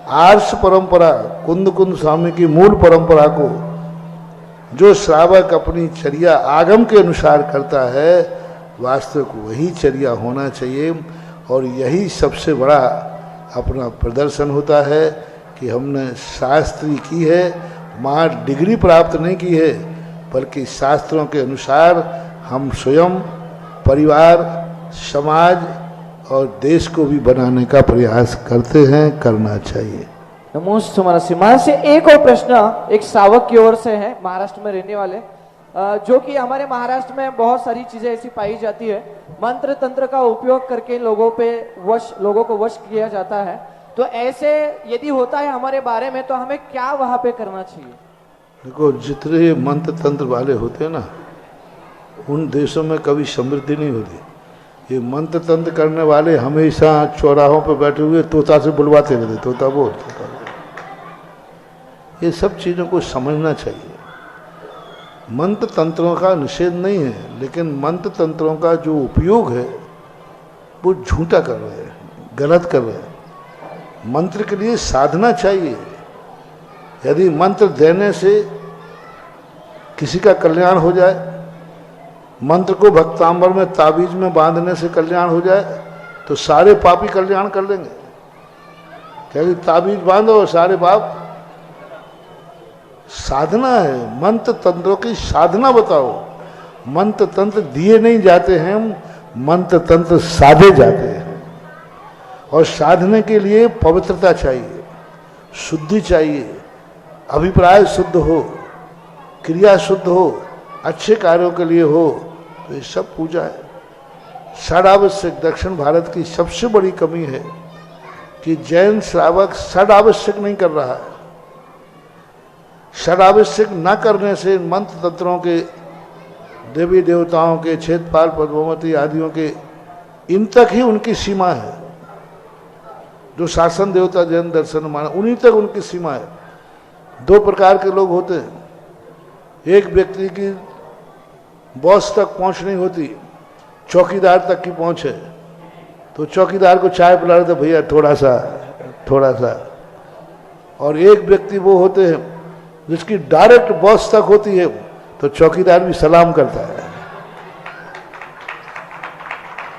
आर्ष परंपरा, कुंद स्वामी की मूल परंपरा को जो श्रावक अपनी चर्या आगम के अनुसार करता है, वास्तविक वही चर्या होना चाहिए। और यही सबसे बड़ा अपना प्रदर्शन होता है कि हमने शास्त्री की है, माँ डिग्री प्राप्त नहीं की है, बल्कि शास्त्रों के अनुसार हम स्वयं, परिवार, समाज और देश को भी बनाने का प्रयास करते हैं, करना चाहिए। नमोस्तु महाराज से एक और प्रश्न एक श्रावक की ओर से है, महाराष्ट्र में रहने वाले। जो कि हमारे महाराष्ट्र में बहुत सारी चीजें ऐसी पाई जाती है, मंत्र तंत्र का उपयोग करके लोगों को वश किया जाता है। तो ऐसे यदि होता है हमारे बारे में, तो हमें क्या वहां पे करना चाहिए? देखो, जितने मंत्र तंत्र वाले होते हैं ना, उन देशों में कभी समृद्धि नहीं होती। ये मंत्र तंत्र करने वाले हमेशा चौराहों पर बैठे हुए तोता से बुलवाते रहते, तोता बोल, तोता बोल। ये सब चीज़ों को समझना चाहिए। मंत्र तंत्रों का निषेध नहीं है, लेकिन मंत्र तंत्रों का जो उपयोग है वो झूठा कर रहे हैं, गलत कर रहे हैं। मंत्र के लिए साधना चाहिए। यदि मंत्र देने से किसी का कल्याण हो जाए, मंत्र को भक्तांबर में ताबीज में बांधने से कल्याण हो जाए, तो सारे पापी कल्याण कर लेंगे। क्योंकि ताबीज बांधो और सारे पाप। साधना है, मंत्र तंत्रों की साधना बताओ। मंत्र तंत्र दिए नहीं जाते हैं, मंत्र तंत्र साधे जाते हैं। और साधने के लिए पवित्रता चाहिए, शुद्धि चाहिए, अभिप्राय शुद्ध हो, क्रिया शुद्ध हो, अच्छे कार्यों के लिए हो, तो ये सब पूजा है। षडावश्यक दक्षिण भारत की सबसे बड़ी कमी है कि जैन श्रावक षडावश्यक नहीं कर रहा है। षडावश्यक न करने से मंत्र तंत्रों के, देवी देवताओं के, छेदपाल पद्मावती आदियों के, इन तक ही उनकी सीमा है। जो शासन देवता जैन दर्शन माना, उन्हीं तक उनकी सीमा है। दो प्रकार के लोग होते हैं। एक व्यक्ति की बॉस तक पहुंच नहीं होती, चौकीदार तक की पहुंच है, तो चौकीदार को चाय पिला रहे थे, भैया थोड़ा सा। और एक व्यक्ति वो होते हैं जिसकी डायरेक्ट बॉस तक होती है, तो चौकीदार भी सलाम करता है।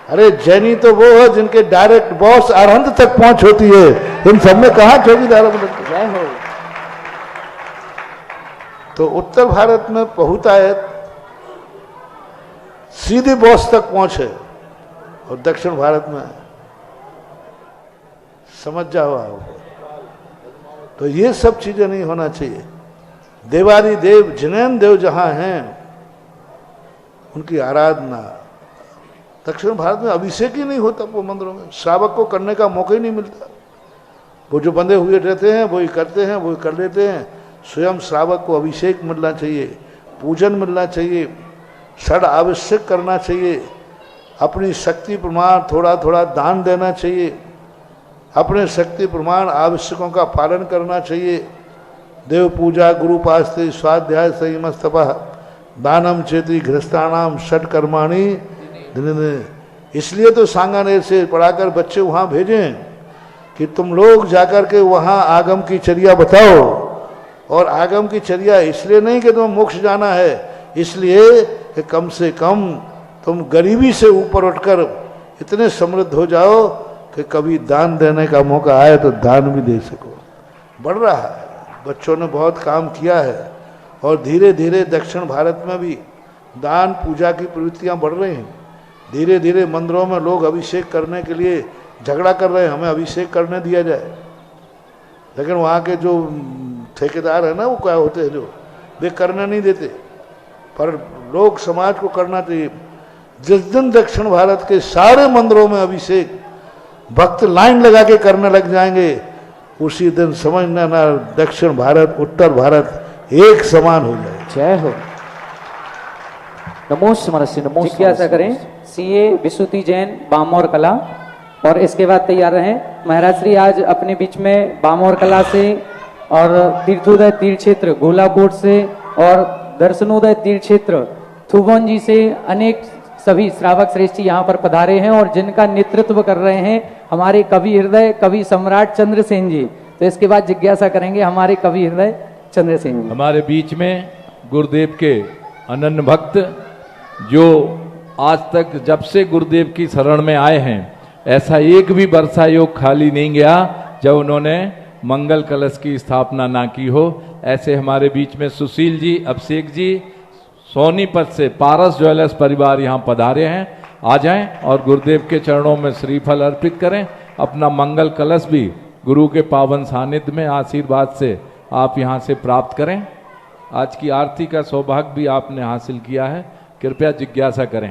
अरे जैनी तो वो है जिनके डायरेक्ट बॉस अरहंत तक पहुंच होती है। इन सब में कहा चौकीदारों को जय हो। तो उत्तर भारत में बहुतायत सीधे बॉस तक पहुंच है, और दक्षिण भारत में समझ जाओ आप। तो ये सब चीजें नहीं होना चाहिए। देवारी देव जिनैन देव जहां हैं, उनकी आराधना। दक्षिण भारत में अभिषेक ही नहीं होता वो मंदिरों में, श्रावक को करने का मौका ही नहीं मिलता। वो जो बंधे हुए रहते हैं वही करते हैं, वही कर लेते हैं। स्वयं श्रावक को अभिषेक मिलना चाहिए, पूजन मिलना चाहिए, षड आवश्यक करना चाहिए, अपनी शक्ति प्रमाण थोड़ा थोड़ा दान देना चाहिए, अपने शक्ति प्रमाण आवश्यकों का पालन करना चाहिए। देव पूजा, गुरु पास्ते, स्वाध्याय, संयमस्तपः, दानम चेति गृहस्थानाम षट कर्माणि दिन। इसलिए तो सांगानेर से पढ़ाकर बच्चे वहाँ भेजें कि तुम लोग जाकर के वहाँ आगम की चर्या बताओ। और आगम की चर्या इसलिए नहीं कि तुम्हें मोक्ष जाना है, इसलिए कि कम से कम तुम गरीबी से ऊपर उठकर इतने समृद्ध हो जाओ कि कभी दान देने का मौका आए तो दान भी दे सको। बढ़ रहा है, बच्चों ने बहुत काम किया है, और धीरे धीरे दक्षिण भारत में भी दान पूजा की प्रवृत्तियां बढ़ रही हैं। धीरे धीरे मंदिरों में लोग अभिषेक करने के लिए झगड़ा कर रहे हैं, हमें अभिषेक करने दिया जाए। लेकिन वहाँ के जो ठेकेदार है ना, वो क्या होते हैं, जो वे करने नहीं देते। पर लोग समाज को करना चाहिए। जिस दिन दक्षिण भारत के सारे मंदिरों में अभिषेक भक्त लाइन लगा के करने लग जाएंगे, उसी दिन समझना ना दक्षिण भारत उत्तर भारत एक समान हो जाए। जय हो। नमो समरस्य, नमो। जिज्ञासा करें सीए विशुद्धि जैन, बामोर कला। और इसके बाद तैयार रहें। महाराज श्री आज अपने बीच में बामोर कला से और तीर्थोदय तीर्थ क्षेत्र गोलाकोट से और दर्शनोदय तीर्थ क्षेत्र थुबोन जी से अनेक सभी श्रावक श्रेष्ठी यहाँ पर पधारे हैं, और जिनका नेतृत्व कर रहे हैं हमारे कवि हृदय कवि सम्राट चंद्रसेन जी। तो इसके बाद जिज्ञासा करेंगे हमारे कवि हृदय चंद्रसेन जी। हमारे बीच में गुरुदेव के अनन्य भक्त, जो आज तक जब से गुरुदेव की शरण में आए हैं, ऐसा एक भी वर्षा योग खाली नहीं गया जब उन्होंने मंगल कलश की स्थापना ना की हो। ऐसे हमारे बीच में सुशील जी, अभिषेक जी, सोनीपत से पारस ज्वेलर्स परिवार यहाँ पधारे हैं। आ जाएं और गुरुदेव के चरणों में श्रीफल अर्पित करें। अपना मंगल कलश भी गुरु के पावन सानिध्य में आशीर्वाद से आप यहाँ से प्राप्त करें। आज की आरती का सौभाग्य भी आपने हासिल किया है। कृपया जिज्ञासा करें।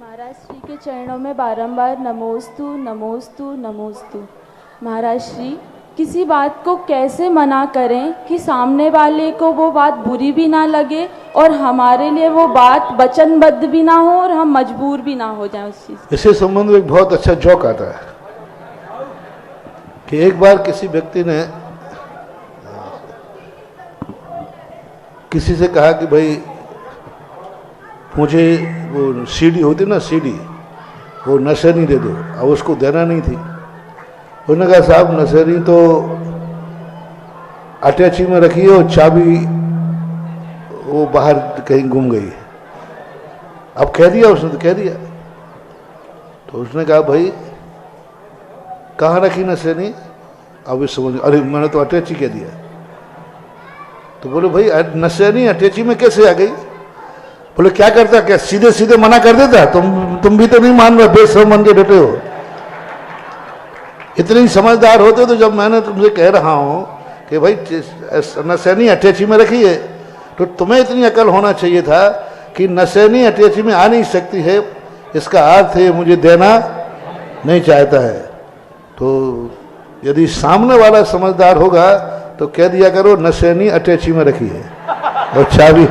महाराज श्री के चरणों में बारंबार नमोस्तु नमोस्तु नमोस्तु। महाराज श्री, किसी बात को कैसे मना करें कि सामने वाले को वो बात बुरी भी ना लगे और हमारे लिए वो बात वचनबद्ध भी ना हो और हम मजबूर भी ना हो जाएं उस चीज। इससे संबंध में एक बहुत अच्छा जोक आता है कि एक बार किसी व्यक्ति ने किसी से कहा कि भाई मुझे वो सीडी होती ना, सीडी, वो नशेनी दे दो। अब उसको देना नहीं थी। उन्होंने कहा साहब नशेनी तो अटैची में रखी है और चाबी वो बाहर कहीं गुम गई है। अब कह दिया उसने, तो कह दिया। तो उसने कहा भाई कहाँ रखी नशेनी? अब इस समझ, अरे मैंने तो अटैची कह दिया। तो बोले भाई नशेनी अटैची में कैसे आ गई? बोले क्या करता, क्या सीधे सीधे मना कर देता? तुम भी तो नहीं मान रहे, बेशरम बन के बैठे हो। इतने ही समझदार होते तो जब मैंने तुमसे कह रहा हूं कि भाई नशेनी अटैची में रखी है, तो तुम्हें इतनी अकल होना चाहिए था कि नशेनी अटैची में आ नहीं सकती है, इसका अर्थ है मुझे देना नहीं चाहता है। तो यदि सामने वाला समझदार होगा तो कह दिया करो नशेनी अटैची में रखी है और चाबी।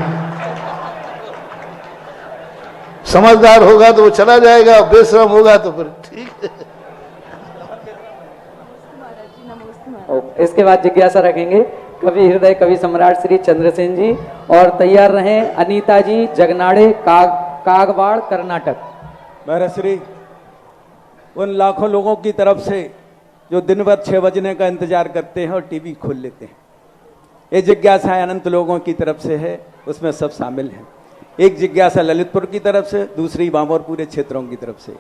समझदार होगा तो वो चला जाएगा, बेशरम होगा तो फिर ठीक है। इसके बाद जिज्ञासा रखेंगे कवि हृदय कवि सम्राट श्री चंद्रसेन जी, और तैयार रहें अनीता जी, जगनाड़े, कागवाड़, कर्नाटक। महाराज श्री, उन लाखों लोगों की तरफ से जो दिन भर 6 बजने का इंतजार करते हैं और टीवी खोल लेते हैं, ये जिज्ञासा अनंत लोगों की तरफ से है, उसमें सब शामिल हैं। एक जिज्ञासा ललितपुर की तरफ से, दूसरी बामोर पूरे क्षेत्रों की तरफ से,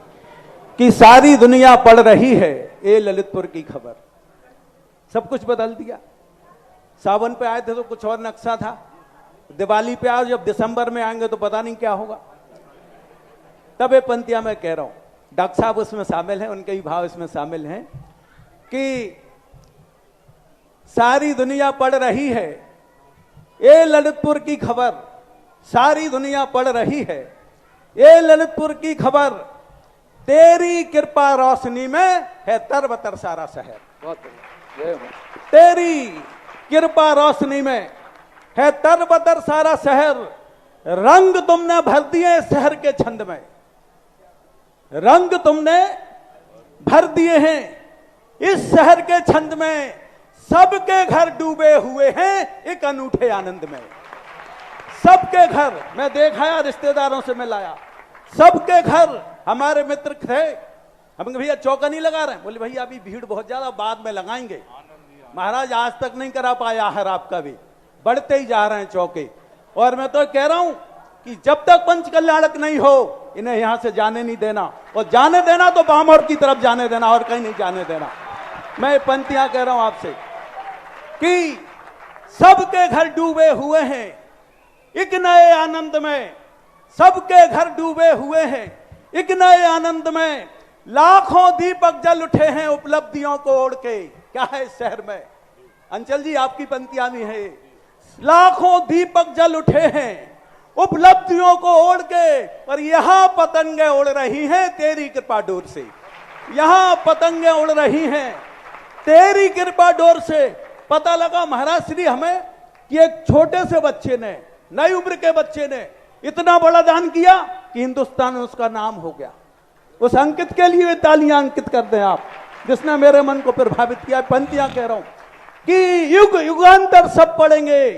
कि सारी दुनिया पढ़ रही है ये ललितपुर की खबर। सब कुछ बदल दिया। सावन पे आए थे तो कुछ और नक्शा था, दिवाली पे आए, जब दिसंबर में आएंगे तो पता नहीं क्या होगा। तब ये पंक्तियां मैं कह रहा हूं, डॉक्टर साहब उसमें शामिल हैं, उनके भी भाव इसमें शामिल हैं कि सारी दुनिया पढ़ रही है ये ललितपुर की खबर, सारी दुनिया पढ़ रही है ये ललितपुर की खबर, तेरी कृपा रोशनी में है तरबतर सारा शहर। बहुत तेरी कृपा रोशनी में है तरबतर सारा शहर, रंग तुमने भर दिए शहर के छंद में, रंग तुमने भर दिए हैं इस शहर के छंद में, सबके घर डूबे हुए हैं एक अनूठे आनंद में। सबके घर, मैं देखाया, रिश्तेदारों से मैं लाया, सबके घर। हमारे मित्र थे, हम भैया चौका नहीं लगा रहे, बोले भैया अभी भीड़ बहुत ज्यादा, बाद में लगाएंगे। महाराज आज तक नहीं करा पाया है आपका भी, बढ़ते ही जा रहे हैं चौके। और मैं तो कह रहा हूं कि जब तक पंच कल्याणक नहीं हो इन्हें यहां से जाने नहीं देना, और जाने देना तो बामोर की तरफ जाने देना और कहीं नहीं जाने देना। मैं पंक्तियां कह रहा हूं आपसे कि सबके घर डूबे हुए हैं एक नए आनंद में, सबके घर डूबे हुए हैं एक नए आनंद में, लाखों दीपक जल उठे हैं उपलब्धियों को ओढ़ के। क्या है इस शहर में? अंचल जी आपकी पंक्तियां भी है, लाखों दीपक जल उठे हैं उपलब्धियों को ओढ़ के, और यहां पतंगे उड़ रही हैं तेरी कृपा डोर से, यहां पतंगे उड़ रही हैं तेरी कृपा डोर से। पता लगा महाराज श्री हमें कि एक छोटे से बच्चे ने, नई उम्र के बच्चे ने इतना बड़ा दान किया कि हिंदुस्तान में उसका नाम हो गया। उस अंकित के लिए तालियां अंकित कर दें आप, जिसने मेरे मन को प्रभावित किया। पंक्तियां कह रहा हूं कि युग युगांतर सब पढ़ेंगे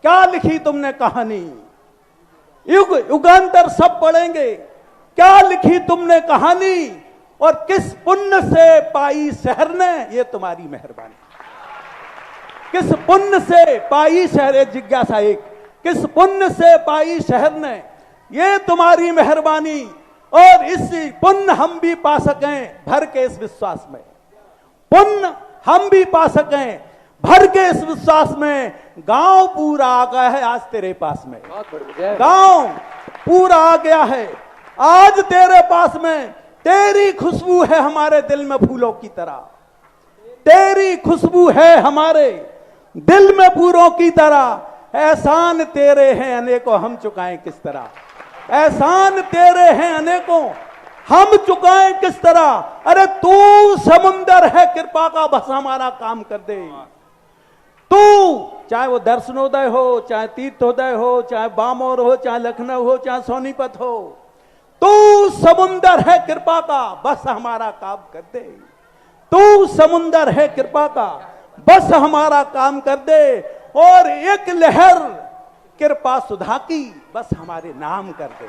क्या लिखी तुमने कहानी, युग युगांतर सब पढ़ेंगे क्या लिखी तुमने कहानी, और किस पुण्य से पाई शहर ने ये तुम्हारी मेहरबानी, किस पुण्य से पाई शहर, एक जिज्ञासा, एक किस पुण्य से पाई शहर ने ये तुम्हारी मेहरबानी, और इस पुण्य हम भी पा सकें भर के इस विश्वास में, पुण्य हम भी पा सकें भर के इस विश्वास में। गांव पूरा आ गया है आज तेरे पास में, गांव पूरा आ गया है आज तेरे पास में, तेरी खुशबू है हमारे दिल में फूलों की तरह, तेरी खुशबू है हमारे दिल में फूलों की तरह, एहसान तेरे हैं अनेकों, हम चुकाएं किस तरह। एहसान तेरे हैं अनेकों, हम चुकाएं किस तरह। अरे तू समुंदर है कृपा का, बस हमारा काम कर दे। तू, चाहे वो दर्शनोदय हो, चाहे तीर्थोदय हो, चाहे बामोर हो, चाहे लखनऊ हो, चाहे सोनीपत हो, तू समुंदर है कृपा का, बस हमारा काम कर दे। तू समुंदर है कृपा का, बस हमारा काम कर दे। और एक लहर कृपा सुधा की, बस हमारे नाम कर दे।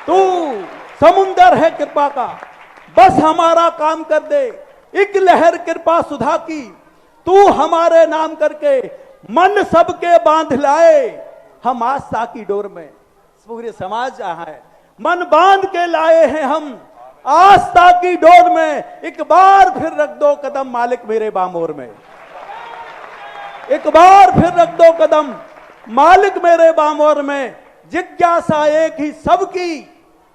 तू समुंदर है कृपा का, बस हमारा काम कर दे। एक लहर कृपा सुधा की, तू हमारे नाम करके मन सबके बांध लाए। हम आस्था की डोर में, पूरे समाज यहाँ है, मन बांध के लाए हैं हम आस्था की डोर में। एक बार फिर रख दो कदम मालिक मेरे बामोर में। एक बार फिर रख दो कदम मालिक मेरे बामोर में। जिज्ञासा एक ही सबकी,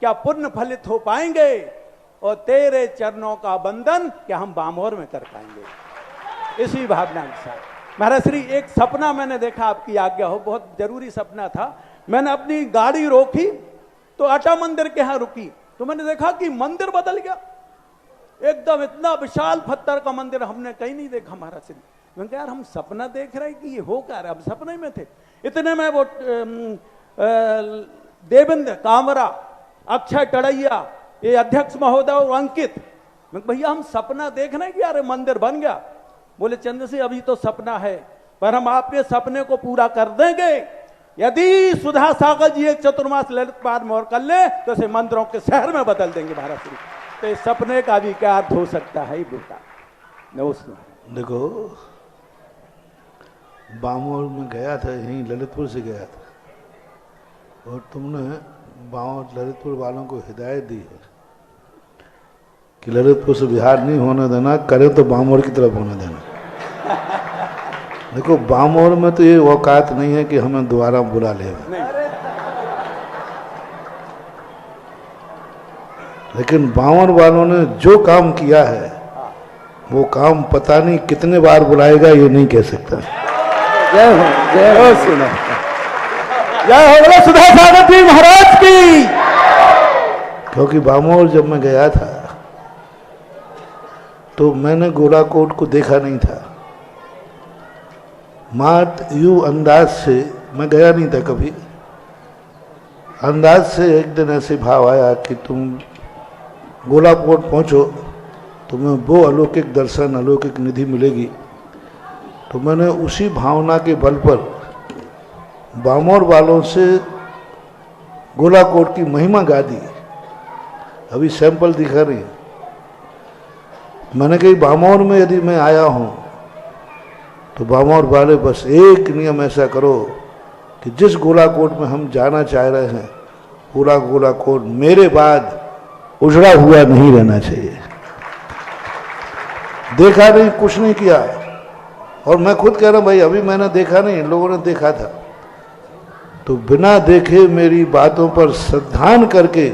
क्या पुण्य फलित हो पाएंगे, और तेरे चरणों का बंधन क्या हम बामोर में कर पाएंगे। इसी भावना के साथ महाराज श्री, एक सपना मैंने देखा, आपकी आज्ञा हो, बहुत जरूरी सपना था। मैंने अपनी गाड़ी रोकी तो आटा मंदिर के यहां रुकी, तो मैंने देखा कि मंदिर बदल गया एकदम। इतना विशाल पत्थर का मंदिर हमने कहीं नहीं देखा महाराज श्री। मैंने कहा यार हम सपना देख रहे हैं कि ये हो क्या रहा है, अब सपने में थे। इतने में वो देवेंद्र कामरा, अक्षय टड़ैया, ये अध्यक्ष महोदय और अंकित, मैं भैया हम सपना देख रहे हैं कि यार मंदिर बन गया। बोले चंद्र सिंह अभी तो सपना है, पर हम आपके सपने को पूरा कर देंगे यदि सुधा सागर जी एक चतुर्मास ललित पाठ में और कर ले तो इसे मंदिरों के शहर में बदल देंगे महाराज श्री। तो इस सपने का भी क्या अर्थ हो सकता है बेटा। नमस्कार। देखो, बामोर में गया था, यहीं ललितपुर से गया था, और तुमने बामोर ललितपुर वालों को हिदायत दी है कि ललितपुर से बिहार नहीं होने देना, करे तो बामोर की तरफ होने देना। देखो, बामोर में तो ये औकात नहीं है कि हमें दोबारा बुला ले, लेकिन बामोर वालों ने जो काम किया है वो काम पता नहीं कितने बार बुलाएगा, ये नहीं कह सकता। जय हो, जय हो, सुना, जय हो बोलो सुधा सागर जी महाराज की। क्योंकि बामोर जब मैं गया था तो मैंने गोलाकोट को देखा नहीं था। मात यूं अंदाज से, मैं गया नहीं था कभी, अंदाज से एक दिन ऐसे भाव आया कि तुम गोलाकोट पहुंचो तुम्हें वो अलौकिक दर्शन, अलौकिक निधि मिलेगी। तो मैंने उसी भावना के बल पर बामोर वालों से गोलाकोट की महिमा गा दी। अभी सैंपल दिखा रही है। मैंने कही बामोर में यदि मैं आया हूं तो बामोर वाले बस एक नियम ऐसा करो कि जिस गोलाकोट में हम जाना चाह रहे हैं पूरा गोलाकोट मेरे बाद उजड़ा हुआ नहीं रहना चाहिए। देखा नहीं, कुछ नहीं किया, और मैं खुद कह रहा हूं भाई अभी मैंने देखा नहीं, इन लोगों ने देखा था। तो बिना देखे मेरी बातों पर श्रद्धान करके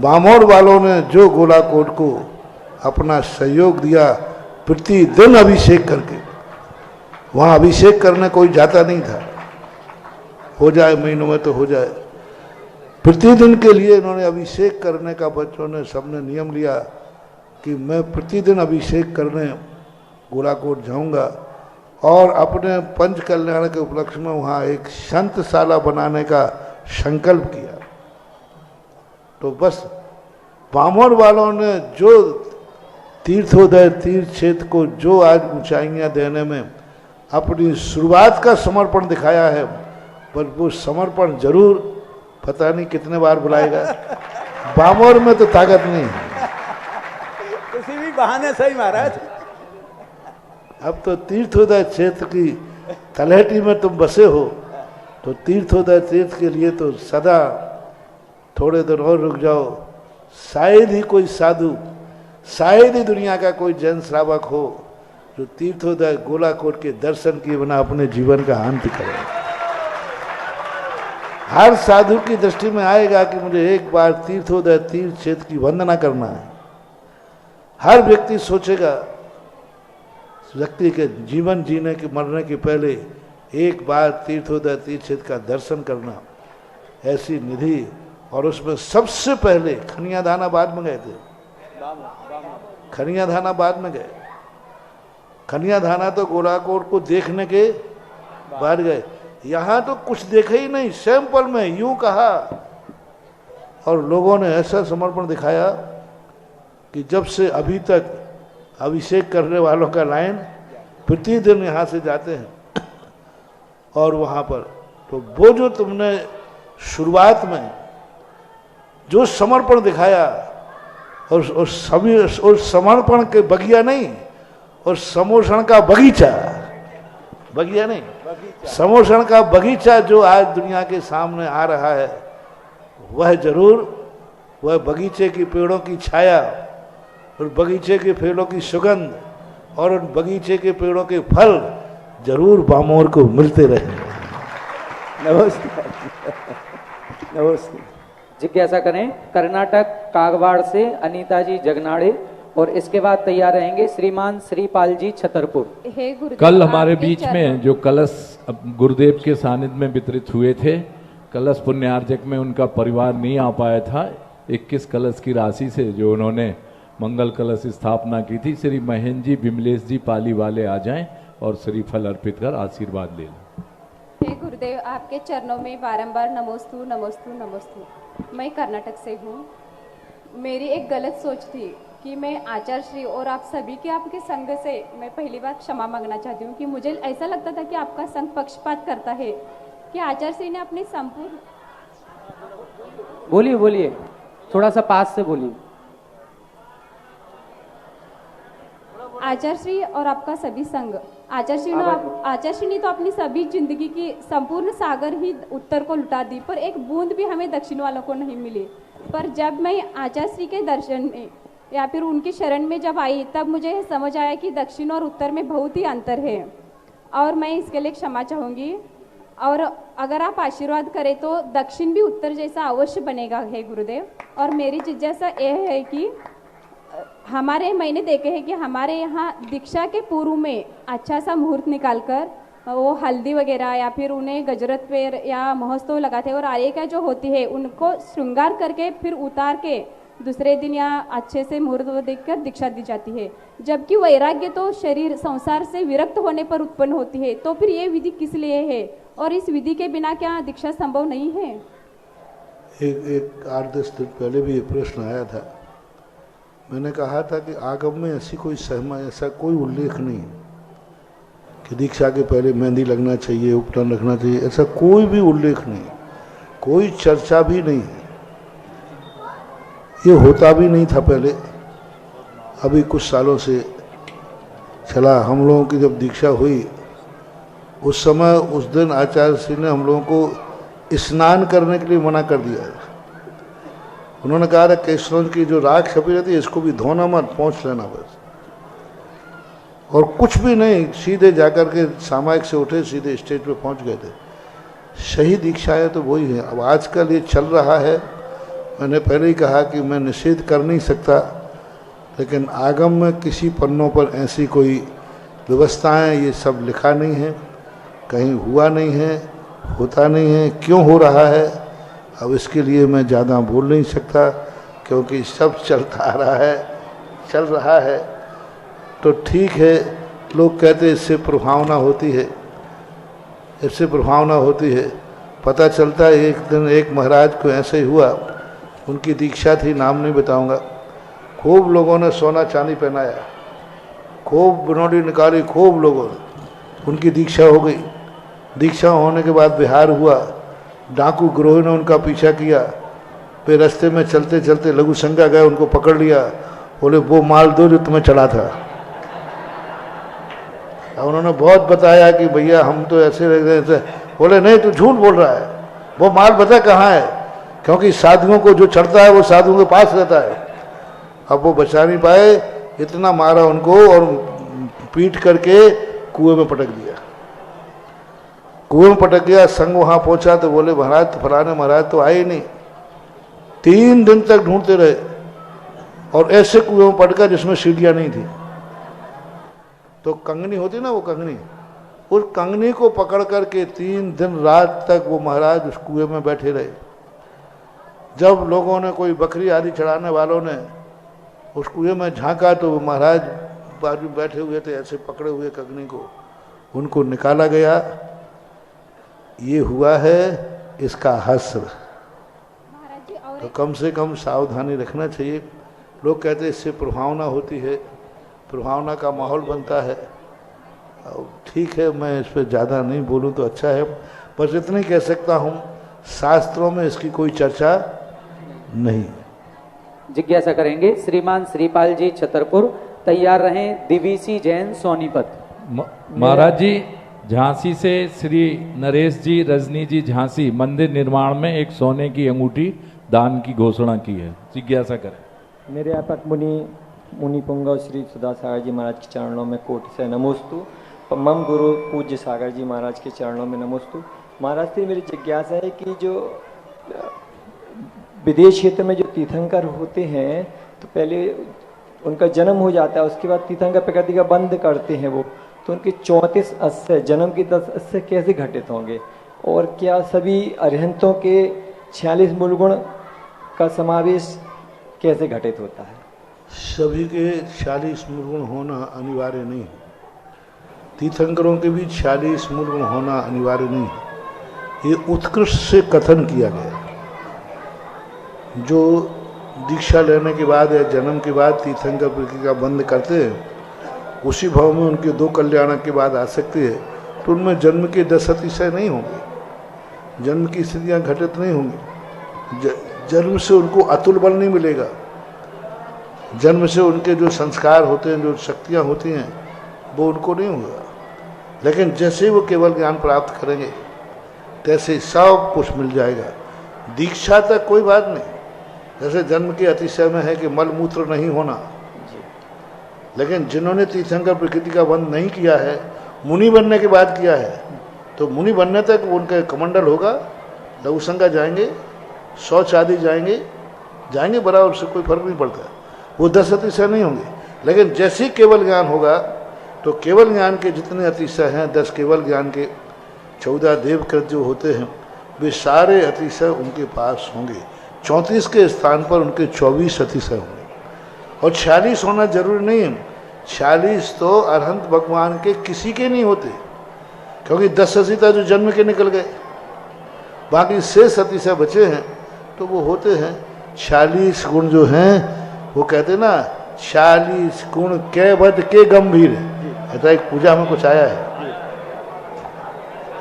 बामोर वालों ने जो गोलाकोट को अपना सहयोग दिया, प्रतिदिन अभिषेक करके, वहाँ अभिषेक करने कोई जाता नहीं था, हो जाए महीनों में तो हो जाए, प्रतिदिन के लिए इन्होंने अभिषेक करने का बच्चों ने सबने नियम लिया कि मैं प्रतिदिन अभिषेक करने गोलाकोट जाऊंगा। और अपने पंच कल्याण के उपलक्ष्य में वहाँ एक संतशाला बनाने का संकल्प किया। तो बस बामोर वालों ने जो तीर्थोदय तीर्थ क्षेत्र को जो आज ऊंचाइयां देने में अपनी शुरुआत का समर्पण दिखाया है, पर वो समर्पण जरूर पता नहीं कितने बार बुलाएगा। बामोर में तो ताकत नहीं है, किसी भी बहाने सही महाराज। अब तो तीर्थोदय क्षेत्र की तलहटी में तुम बसे हो, तो तीर्थोदय तीर्थ के लिए तो सदा थोड़े दिन और रुक जाओ। शायद ही कोई साधु, शायद ही दुनिया का कोई जैन श्रावक हो जो तीर्थोदय गोलाकोट के दर्शन किए बिना अपने जीवन का अंत करे। हर साधु की दृष्टि में आएगा कि मुझे एक बार तीर्थोदय तीर्थ क्षेत्र की वंदना करना है। हर व्यक्ति सोचेगा, व्यक्ति के जीवन जीने के मरने के पहले एक बार तीर्थोदय तीर्थ क्षेत्र का दर्शन करना, ऐसी निधि, और उसमें सबसे पहले खनियाधाना बाद में गए थे, खनियाधाना बाद में गए। खनियाधाना तो गोराकोट को देखने के बाद गए, यहाँ तो कुछ देखा ही नहीं, सैंपल में यूं कहा, और लोगों ने ऐसा समर्पण दिखाया कि जब से अभी तक अभिषेक करने वालों का लाइन प्रतिदिन यहाँ से जाते हैं। और वहाँ पर तो वो जो तुमने शुरुआत में जो समर्पण दिखाया, और सभी उस समर्पण के बगिया नहीं, और समोषण का बगीचा, बगिया नहीं, समोषण का बगीचा जो आज दुनिया के सामने आ रहा है, वह जरूर, वह बगीचे की पेड़ों की छाया और बगीचे के पेड़ों की सुगंध और उन बगीचे के पेड़ों के फल जरूर बामोर को मिलते रहे। नमस्ते। नमस्ते। जिज्ञासा करें कर्नाटक कागवाड़ से अनीता जी जगनाड़े, और इसके बाद तैयार रहेंगे श्रीमान श्रीपाल जी छतरपुर। कल हमारे बीच में जो कलश गुरुदेव के सानिध्य में वितरित हुए थे, कलश पुण्यार्जक में उनका परिवार नहीं आ पाया था। 21 कलश की राशि से जो उन्होंने मंगल कलश स्थापना की थी, श्री महेंद्र जी विमलेश जी पाली वाले आ जाएं और श्रीफल अर्पित कर आशीर्वाद ले लें। हे गुरुदेव, आपके चरणों में बारंबार नमोस्तु नमोस्तु नमोस्तु। मैं कर्नाटक से हूँ। मेरी एक गलत सोच थी कि मैं आचार्य श्री और आप सभी के आपके संघ से मैं पहली बार क्षमा मांगना चाहती हूँ कि मुझे ऐसा लगता था कि आपका संघ पक्षपात करता है, कि आचार्य श्री ने अपनी संपूर्ण, बोलिए बोलिए, थोड़ा सा पास से बोलिए। आचार्य श्री और आपका सभी संघ, आचार्य श्री ने तो अपनी सभी जिंदगी की संपूर्ण सागर ही उत्तर को लुटा दी, पर एक बूंद भी हमें दक्षिण वालों को नहीं मिली। पर जब मैं आचार्य श्री के दर्शन में या फिर उनकी शरण में जब आई, तब मुझे समझ आया कि दक्षिण और उत्तर में बहुत ही अंतर है, और मैं इसके लिए क्षमा चाहूँगी। और अगर आप आशीर्वाद करें तो दक्षिण भी उत्तर जैसा अवश्य बनेगा है गुरुदेव। और मेरी जिज्ञासा यह है कि मैंने देखे है कि हमारे यहाँ दीक्षा के पूर्व में अच्छा सा मुहूर्त निकालकर वो हल्दी वगैरह या फिर उन्हें गजरत पेर या महोत्सव लगाते हैं, और आर्यिका जो होती है उनको श्रृंगार करके फिर उतार के दूसरे दिन या अच्छे से मुहूर्त देखकर दीक्षा दी जाती है। जबकि वैराग्य तो शरीर संसार से विरक्त होने पर उत्पन्न होती है, तो फिर ये विधि किस लिए है, और इस विधि के बिना क्या दीक्षा संभव नहीं है? एक 8-10 दिन पहले भी ये प्रश्न आया था। मैंने कहा था कि आगम में ऐसी कोई ऐसा कोई उल्लेख नहीं कि दीक्षा के पहले मेहंदी लगना चाहिए, उपटन रखना चाहिए, ऐसा कोई भी उल्लेख नहीं, कोई चर्चा भी नहीं है। ये होता भी नहीं था पहले, अभी कुछ सालों से चला। हम लोगों की जब दीक्षा हुई उस समय, उस दिन आचार्य श्री ने हम लोगों को स्नान करने के लिए मना कर दिया। उन्होंने कहा था केशरों की जो राख छपी रहती है इसको भी धोना मत, पहुँच लेना बस, और कुछ भी नहीं, सीधे जाकर के सामायिक से उठे, सीधे स्टेज पे पहुँच गए थे। सही दीक्षा है तो वही है। अब आजकल ये चल रहा है, मैंने पहले ही कहा कि मैं निषेध कर नहीं सकता, लेकिन आगम में किसी पन्नों पर ऐसी कोई व्यवस्थाएं, ये सब लिखा नहीं है, कहीं हुआ नहीं है, होता नहीं है। क्यों हो रहा है अब इसके लिए मैं ज़्यादा बोल नहीं सकता, क्योंकि सब चलता आ रहा है, चल रहा है तो ठीक है। लोग कहते हैं इससे प्रभावना होती है, इससे प्रभावना होती है। पता चलता है एक दिन एक महाराज को ऐसे ही हुआ, उनकी दीक्षा थी, नाम नहीं बताऊंगा, खूब लोगों ने सोना चांदी पहनाया, खूब बनोड़ी निकाली, खूब लोगों ने, उनकी दीक्षा हो गई। दीक्षा होने के बाद बिहार हुआ, डाकू गिरोह ने उनका पीछा किया, फिर रास्ते में चलते चलते लघु संज्ञा गए, उनको पकड़ लिया, बोले वो माल दो जो तुम्हें चढ़ा था। उन्होंने बहुत बताया कि भैया हम तो ऐसे रह गए थे, बोले नहीं तू झूठ बोल रहा है, वो माल पता कहाँ है, क्योंकि साधुओं को जो चढ़ता है वो साधुओं के पास रहता है। अब वो बचा नहीं पाए, इतना मारा उनको और पीट करके कुएं में पटक दिया। कुएं में पटक गया, संघ वहां पहुंचा तो बोले महाराज तो फलाने महाराज तो आए ही नहीं। 3 दिन तक ढूंढते रहे, और ऐसे कुएं में पटका जिसमें सीढ़ियां नहीं थी। तो कंगनी होती ना, वो कंगनी उस कंगनी को पकड़ करके 3 दिन रात तक वो महाराज उस कुएं में बैठे रहे। जब लोगों ने, कोई बकरी आदि चढ़ाने वालों ने उस कुएं में झांका तो वो महाराज बाजू बैठे हुए थे, ऐसे पकड़े हुए कंगनी को, उनको निकाला गया। ये हुआ है इसका हस्र। तो कम से कम सावधानी रखना चाहिए। लोग कहते हैं इससे प्रभावना होती है, प्रभावना का माहौल बनता है। ठीक है, मैं इस पर ज़्यादा नहीं बोलूं तो अच्छा है, बस इतनी कह सकता हूं, शास्त्रों में इसकी कोई चर्चा नहीं। जिज्ञासा करेंगे श्रीमान श्रीपाल जी छतरपुर, तैयार रहें। दिवीसी जैन सोनीपत। महाराज जी, झांसी से श्री नरेश जी, रजनी जी झांसी मंदिर निर्माण में एक सोने की अंगूठी दान की घोषणा की है। जिज्ञासा करें। मेरे व्यापक मुनि पुंगव श्री सुधा सागर जी महाराज के चरणों में कोटि से नमोस्तु। मम गुरु पूज्य सागर जी महाराज के चरणों में नमोस्तु। महाराज से मेरी जिज्ञासा है कि जो विदेश क्षेत्र में जो तीर्थंकर होते हैं, तो पहले उनका जन्म हो जाता है, उसके बाद तीर्थंकर प्रकृति का बंद करते हैं वो, तो उनके 34 अस्य जन्म की 10 अस्य कैसे घटित होंगे? और क्या सभी अरिहंतों के 46 मूल गुण का समावेश कैसे घटित होता है? सभी के 46 मूल गुण होना अनिवार्य नहीं है। तीर्थंकरों के भी 46 मूल गुण होना अनिवार्य नहीं है। ये उत्कृष्ट से कथन किया गया। जो दीक्षा लेने के बाद या जन्म के बाद तीर्थंकर प्रकृति का बंद करते हैं, उसी भाव में उनके 2 कल्याण के बाद आ सकते हैं, तो उनमें जन्म के 10 अतिशय नहीं होंगे, जन्म की स्थितियाँ घटित नहीं होंगी। जन्म से उनको अतुल बल नहीं मिलेगा। जन्म से उनके जो संस्कार होते हैं, जो शक्तियाँ होती हैं, वो उनको नहीं होगा। लेकिन जैसे वो केवल ज्ञान प्राप्त करेंगे, तैसे सब कुछ मिल जाएगा। दीक्षा तक कोई बात नहीं। जैसे जन्म के अतिशय में है कि मल मूत्र नहीं होना, लेकिन जिन्होंने तीर्थंकर प्रकृति का बंध नहीं किया है, मुनि बनने के बाद किया है, तो मुनि बनने तक उनका कमंडल होगा, लघुशंका जाएंगे, शौच आदि जाएंगे बराबर, से कोई फर्क नहीं पड़ता। वो 10 अतिशय नहीं होंगे। लेकिन जैसे ही केवल ज्ञान होगा, तो केवल ज्ञान के जितने अतिशय हैं, 10 केवल ज्ञान के 14 देवकृत जो होते हैं, वे सारे अतिशय उनके पास होंगे। 34 के स्थान पर उनके 24 अतिशय होंगे। और 46 होना जरूरी नहीं है। 46 तो अरहंत भगवान के किसी के नहीं होते, क्योंकि 10 अतिशय जो जन्म के निकल गए, बाकी शेष अतिशय बचे हैं, तो वो होते हैं 46 गुण जो हैं। वो कहते ना 46 गुण कैवद के गंभीर। ऐसा एक पूजा में कुछ आया है,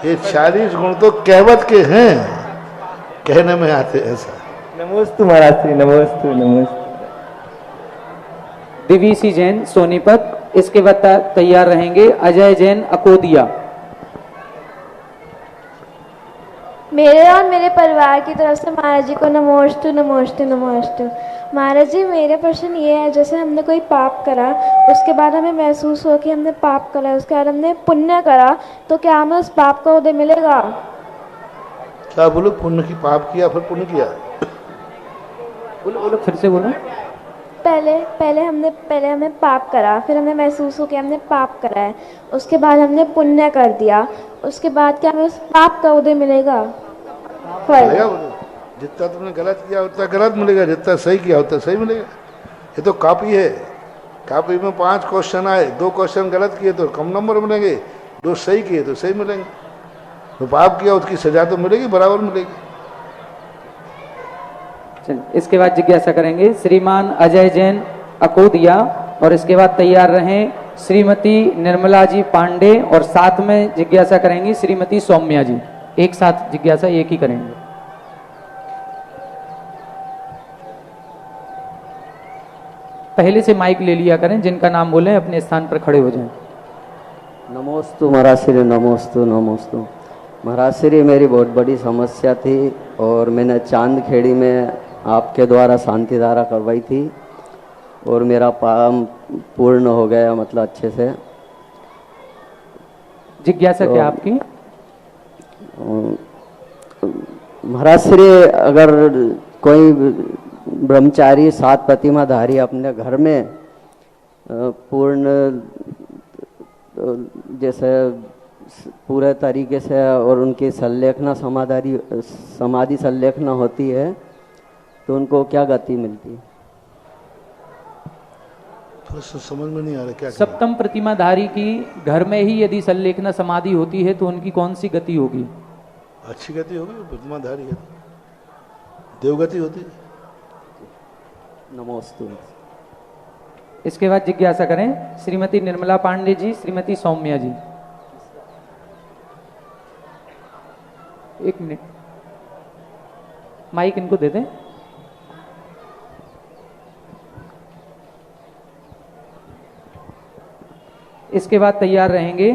ये 46 गुण तो कहवत के हैं, कहने में आते ऐसा। नमोस्तु महाराज श्री, नमोस्तु नमोस्तु। दिवीसी जैन सोनीपत, इसके बाद तैयार रहेंगे अजय जैन अकोदिया। मेरे और मेरे परिवार की तरफ से महाराज जी को नमोस्तु नमोस्तु नमोस्तु। महाराज जी, मेरा प्रश्न ये है, जैसे हमने कोई पाप करा, उसके बाद हमें महसूस हो कि हमने पाप करा, उसके बाद हमने पुण्य करा, तो क्या हमें उस पाप का उदय मिलेगा? क्या बोलो? पुण्य की पाप किया फिर पुण्य किया? बोलो फिर से बोलो। पहले हमने पाप करा, फिर हमें महसूस हो कि हमने पाप करा है, उसके बाद हमने पुण्य कर दिया, उसके बाद क्या हमें उस पाप का उदय मिलेगा? जितना तुमने गलत किया उतना गलत मिलेगा, जितना सही किया उतना सही मिलेगा। ये तो कॉपी है। कॉपी में 5 क्वेश्चन आए, 2 क्वेश्चन गलत किए तो कम नंबर मिलेंगे, 2 सही किए तो सही मिलेंगे। तो पाप किया उसकी सजा तो मिलेगी, बराबर मिलेगी। इसके बाद जिज्ञासा करेंगे श्रीमान अजय जैन अकोदिया, और इसके बाद तैयार रहें श्रीमती निर्मला जी पांडे, और साथ में जिज्ञासा करेंगी श्रीमती सौम्या जी। एक साथ जिज्ञासा एक ही करेंगे। पहले से माइक ले लिया करें, जिनका नाम बोले अपने स्थान पर खड़े हो जाएं। नमोस्तु महाराज श्री, नमोस्तु नमोस्तु। महाराज श्री, मेरी बहुत बड़ी समस्या थी और मैंने चांदखेड़ी में आपके द्वारा शांति धारा करवाई थी और मेरा काम पूर्ण हो गया, मतलब अच्छे से। जिज्ञासा क्या आपकी? महाराज श्री, अगर कोई ब्रह्मचारी 7 प्रतिमाधारी अपने घर में पूर्ण जैसे पूरे तरीके से और उनकी संलेखना समाधि संलेखना होती है तो उनको क्या गति मिलती है? थोड़ा सा समझ में नहीं आ रहा क्या सप्तम प्रतिमाधारी की घर में ही यदि संलेखना समाधि होती है तो उनकी कौन सी गति होगी? अच्छी गति होगी, प्रतिमाधारी है, देवगति होती है। नमोस्तु। इसके बाद जिज्ञासा करें श्रीमती निर्मला पांडे जी, श्रीमती सौम्या जी। एक मिनट, माइक इनको दे दें। इसके बाद तैयार रहेंगे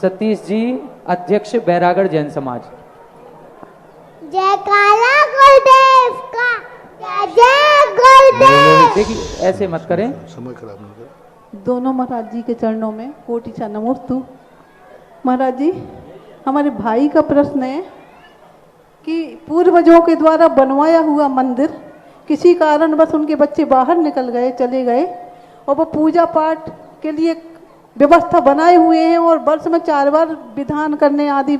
सतीश जी, अध्यक्ष बैरागढ़ जैन समाज। जय काला गुरुदेव का, जय गुरुदेव। देखिए ऐसे मत करें, समय खराब नहीं करें। दोनों महाराज जी के चरणों में कोटि सा नमोस्तु। महाराज जी, हमारे भाई का प्रश्न है कि पूर्वजों के द्वारा बनवाया हुआ मंदिर किसी कारणवश उनके बच्चे बाहर निकल गए, चले गए, और वो पूजा पाठ के लिए व्यवस्था बनाए हुए हैं और वर्ष में 4 बार विधान करने आदि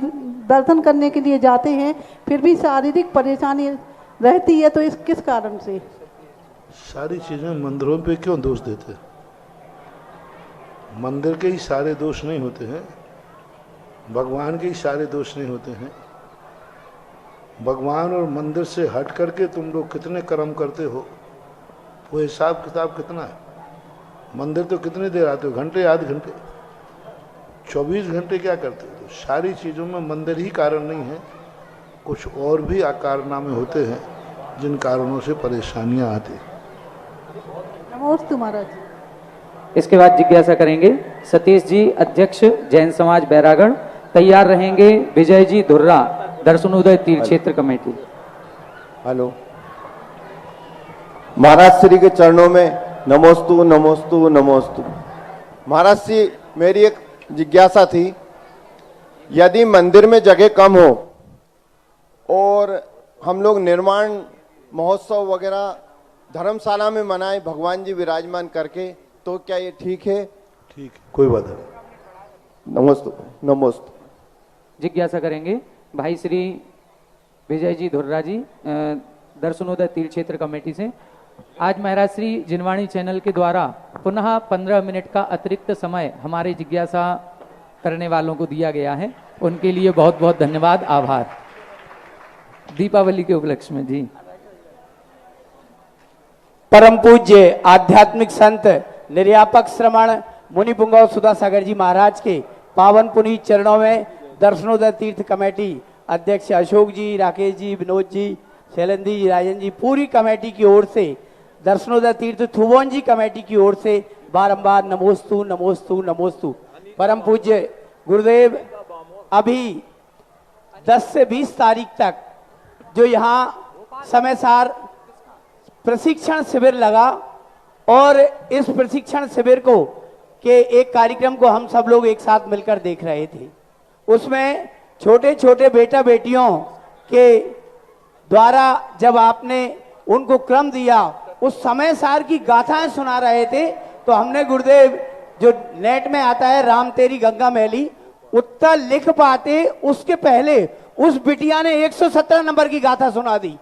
दर्शन करने के लिए जाते हैं, फिर भी शारीरिक परेशानी रहती है, तो इस किस कारण से? सारी चीजें मंदिरों पे क्यों दोष देते? मंदिर के ही सारे दोष नहीं होते हैं, भगवान के ही सारे दोष नहीं होते हैं। भगवान और मंदिर से हट करके तुम लोग कितने कर्म करते हो, वो हिसाब किताब कितना है? मंदिर तो कितनी देर आते हो, घंटे, आधे घंटे, 24 घंटे क्या करते हो? तो सारी चीज़ों में मंदिर ही कारण नहीं है, कुछ और भी कारनामे होते हैं जिन कारणों से परेशानियां आती। नमोस्तु महाराज। इसके बाद जिज्ञासा करेंगे सतीश जी, अध्यक्ष जैन समाज बैरागढ़। तैयार रहेंगे विजय जी धुर्रा, दर्शनोदय तीर्थ क्षेत्र कमेटी। हेलो। महाराज श्री के चरणों में नमोस्तु नमोस्तु नमोस्तु। महाराज जी, मेरी एक जिज्ञासा थी, यदि मंदिर में जगह कम हो और हम लोग निर्माण महोत्सव वगैरह धर्मशाला में मनाएं भगवान जी विराजमान करके, तो क्या ये ठीक है? ठीक है, कोई बात नहीं। नमोस्तु नमोस्तु। जिज्ञासा करेंगे भाई श्री विजय जी धुर्रा जी, दर्शनोदय तीर्थ क्षेत्र कमेटी से। आज महाराज श्री जिनवाणी चैनल के द्वारा पुनः 15 मिनट का अतिरिक्त समय हमारे जिज्ञासा करने वालों को दिया गया है, उनके लिए बहुत बहुत धन्यवाद, आभार। दीपावली के उपलक्ष्य में जी। परम पूज्य आध्यात्मिक संत निर्यापक श्रमण मुनि पुंगव सुधा सागर जी महाराज के पावन पुनीत चरणों में दर्शनोदय तीर्थ कमेटी अध्यक्ष अशोक जी, राकेश जी, विनोद जी, शैलेंद्र जी, राजन जी, पूरी कमेटी की ओर से, दर्शनोदय तीर्थ थुबोन जी कमेटी की ओर से बारंबार नमोस्तु नमोस्तु नमोस्तु। परम पूज्य गुरुदेव अभी 10 से 20 तारीख तक जो यहाँ समय सार प्रशिक्षण शिविर लगा, और इस प्रशिक्षण शिविर को के एक कार्यक्रम को हम सब लोग एक साथ मिलकर देख रहे थे। उसमें छोटे छोटे बेटा बेटियों के द्वारा जब आपने उनको क्रम दिया, उस समय सार की गाथाएं सुना रहे थे, तो हमने गुरुदेव जो नेट में आता है राम तेरी गंगा मैली, उत्तर लिख पाते उसके पहले उस बिटिया ने 117 नंबर की गाथा सुना दी।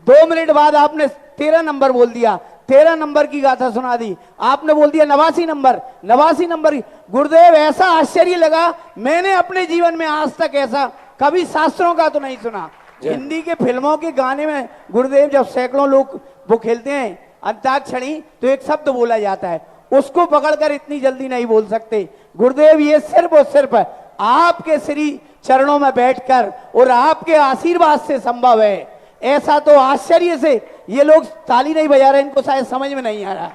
2 मिनट बाद आपने 13 नंबर बोल दिया, 13 नंबर की गाथा सुना दी, आपने बोल दिया 89 नंबर, 89 नंबर। गुरुदेव ऐसा आश्चर्य लगा, मैंने अपने जीवन में आज तक ऐसा कभी शास्त्रों का तो नहीं सुना। हिंदी के फिल्मों के गाने में गुरुदेव जब सैकड़ों लोग वो खेलते हैं अंताक्षरी, तो एक शब्द बोला जाता है, उसको पकड़कर इतनी जल्दी नहीं बोल सकते। गुरुदेव ये सिर्फ और सिर्फ आपके श्री चरणों में बैठकर और आपके आशीर्वाद से संभव है। ऐसा तो आश्चर्य से ये लोग ताली नहीं बजा रहे, इनको शायद समझ में नहीं आ रहा।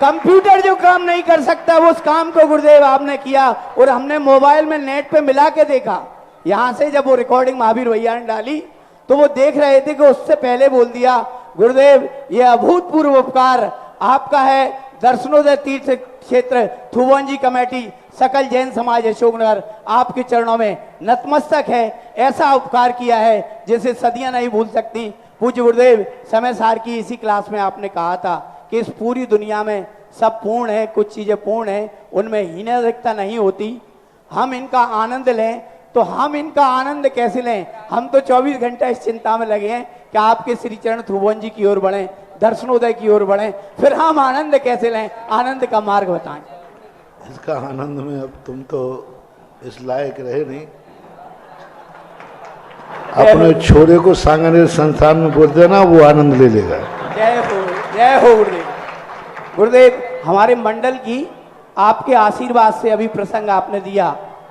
कंप्यूटर जो काम नहीं कर सकता वो उस काम को गुरुदेव आपने किया, और हमने मोबाइल में नेट पे मिला के देखा। यहां से जब वो रिकॉर्डिंग महावीर भैया ने डाली तो वो देख रहे थे कि उससे पहले बोल दिया। गुरुदेव ये अभूतपूर्व उपकार आपका है। दर्शनोदय तीर्थ क्षेत्र थुवन जी कमेटी सकल जैन समाज अशोकनगर आपके चरणों में नतमस्तक है। ऐसा उपकार किया है जिसे सदियां नहीं भूल सकती। पूज्य गुरुदेव समय सार की इसी क्लास में आपने कहा था कि इस पूरी दुनिया में सब पूर्ण है, कुछ चीजें पूर्ण है, उनमें हीनता नहीं होती। हम इनका आनंद लें, तो हम इनका आनंद कैसे लें? हम तो 24 घंटा इस चिंता में लगे हैं कि आपके श्री चरण त्रिभुवन जी की ओर बढ़ें, दर्शनोदय की ओर बढ़ें, फिर हम आनंद कैसे लें? आनंद का मार्ग बताएं। इसका आनंद में अब तुम तो इस लायक रहे नहीं, अपने छोरे को सांगनेर संस्थान में बोल देना, वो आनंद ले लेगा। जय हो गुरुदेव। गुरुदेव, हमारे मंडल की आपके आशीर्वाद से अभी प्रसंग आपने दिया,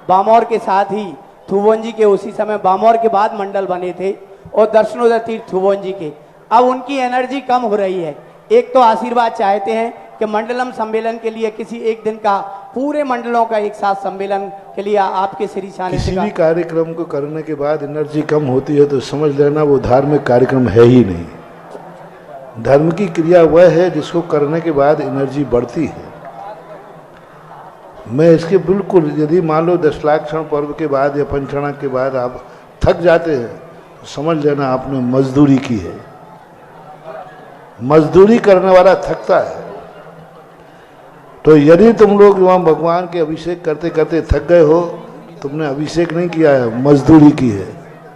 बामौर के साथ ही त्रिभुवन जी के उसी समय बामौर के बाद मंडल बने थे और दर्शनोदय तीर्थ त्रिभुवन जी के, अब उनकी एनर्जी कम हो रही है। एक तो आशीर्वाद चाहते हैं कि मंडलम सम्मेलन के लिए किसी एक दिन का, पूरे मंडलों का एक साथ सम्मेलन के लिए आपके श्री सानिध्य किसी भी कार्यक्रम को करने के बाद एनर्जी कम होती है तो समझ लेना वो धार्मिक कार्यक्रम है ही नहीं। धर्म की क्रिया वह है जिसको करने के बाद एनर्जी बढ़ती है। मैं इसके बिल्कुल, यदि मान लो 10 लाख क्षण पर्व के बाद या पंचणा के बाद आप थक जाते हैं तो समझ लेना आपने मजदूरी की है। मजदूरी करने वाला थकता है। तो यदि तुम लोग वहाँ भगवान के अभिषेक करते करते थक गए हो, तुमने अभिषेक नहीं किया है, मजदूरी की है।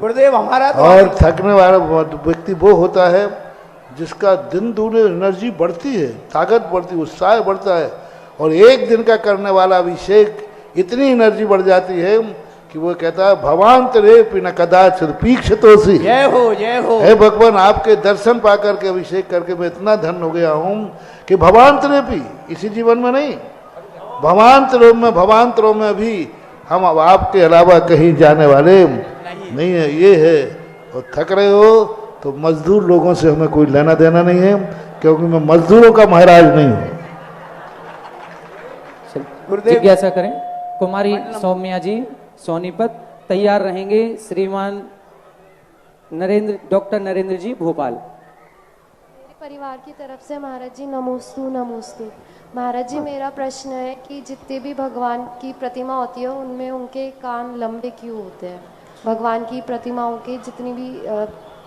गुरुदेव हमारा तो और थकने वाला व्यक्ति वो होता है जिसका दिन दूने एनर्जी बढ़ती है, ताकत बढ़ती है, उत्साह बढ़ता है, और एक दिन का करने वाला अभिषेक इतनी एनर्जी बढ़ जाती है कि वो कहता है भगवान तेरे पिन कदाचित पीक्षितोसी। जय हो, जय हो। हे भगवान, आपके दर्शन पा करके अभिषेक करके मैं इतना धन्य हो गया हूँ कि भगवान तेरे भी, इसी जीवन में नहीं, भगवान में भी हम आपके अलावा कहीं जाने वाले नहीं है। ये है, और थक रहे हो तो मजदूर लोगों से हमें कोई लेना देना नहीं है, क्योंकि मैं मजदूरों का महाराज नहीं हूँ। जिज्ञासा करें। कुमारी सौम्या जी सोनीपत तैयार रहेंगे। श्रीमान डॉक्टर नरेंद्र जी भोपाल। मेरे परिवार की तरफ से महाराज जी नमोस्तु नमोस्तु। महाराज जी, मेरा प्रश्न है कि जितने भी भगवान की प्रतिमा होती है उनमें उनके कान लंबे क्यों होते हैं? भगवान की प्रतिमाओं के जितनी भी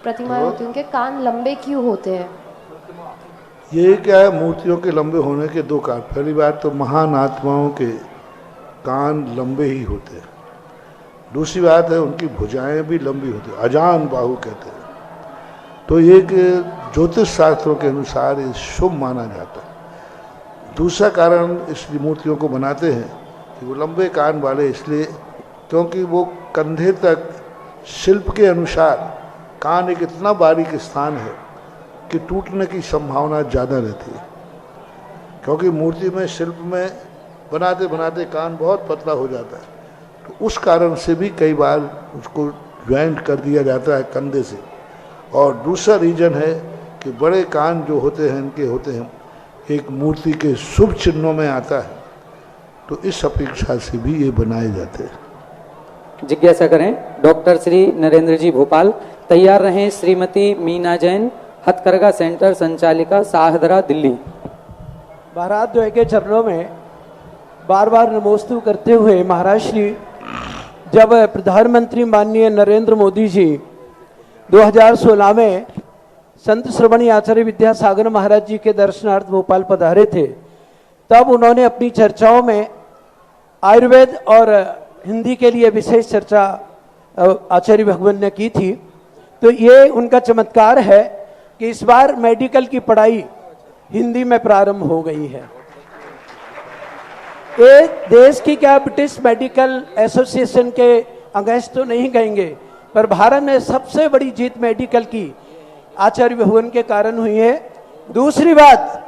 प्रतिमाएं होती हैं उनके कान लंबे क्यों होते हैं? ये क्या है, मूर्तियों के लंबे होने के दो कारण। पहली बात तो महान आत्माओं के कान लंबे ही होते हैं। दूसरी बात है उनकी भुजाएं भी लंबी होती है, अजान बाहु कहते हैं। तो एक ज्योतिष शास्त्रों के अनुसार ये शुभ माना जाता है। दूसरा कारण इस मूर्तियों को बनाते हैं कि वो लंबे कान वाले इसलिए क्योंकि वो कंधे तक शिल्प के अनुसार कान एक इतना बारीक स्थान है कि टूटने की संभावना ज़्यादा रहती है, क्योंकि मूर्ति में शिल्प में बनाते बनाते कान बहुत पतला हो जाता है। तो उस कारण से भी कई बार उसको ज्वाइंट कर दिया जाता है कंधे से। और दूसरा रीजन है कि बड़े कान जो होते हैं इनके होते हैं एक मूर्ति के शुभ चिन्हों में आता है, तो इस अपेक्षा से भी ये बनाए जाते हैं। जिज्ञासा करें। डॉक्टर श्री नरेंद्र जी भोपाल तैयार रहें। श्रीमती मीना जैन हथकरघा सेंटर संचालिका, शाहदरा, दिल्ली। महाराज द्वय के चरणों में बार बार नमोस्तु करते हुए महाराज श्री जब प्रधानमंत्री माननीय नरेंद्र मोदी जी 2016 में संत श्रवणी आचार्य विद्यासागर महाराज जी के दर्शनार्थ भोपाल पधारे थे, तब उन्होंने अपनी चर्चाओं में आयुर्वेद और हिंदी के लिए विशेष चर्चा आचार्य भगवान ने की थी। तो ये उनका चमत्कार है कि इस बार मेडिकल की पढ़ाई हिंदी में प्रारंभ हो गई है। ये देश की क्या ब्रिटिश मेडिकल एसोसिएशन के अगेंस्ट तो नहीं कहेंगे, पर भारत में सबसे बड़ी जीत मेडिकल की आचार्य भगवान के कारण हुई है। दूसरी बात,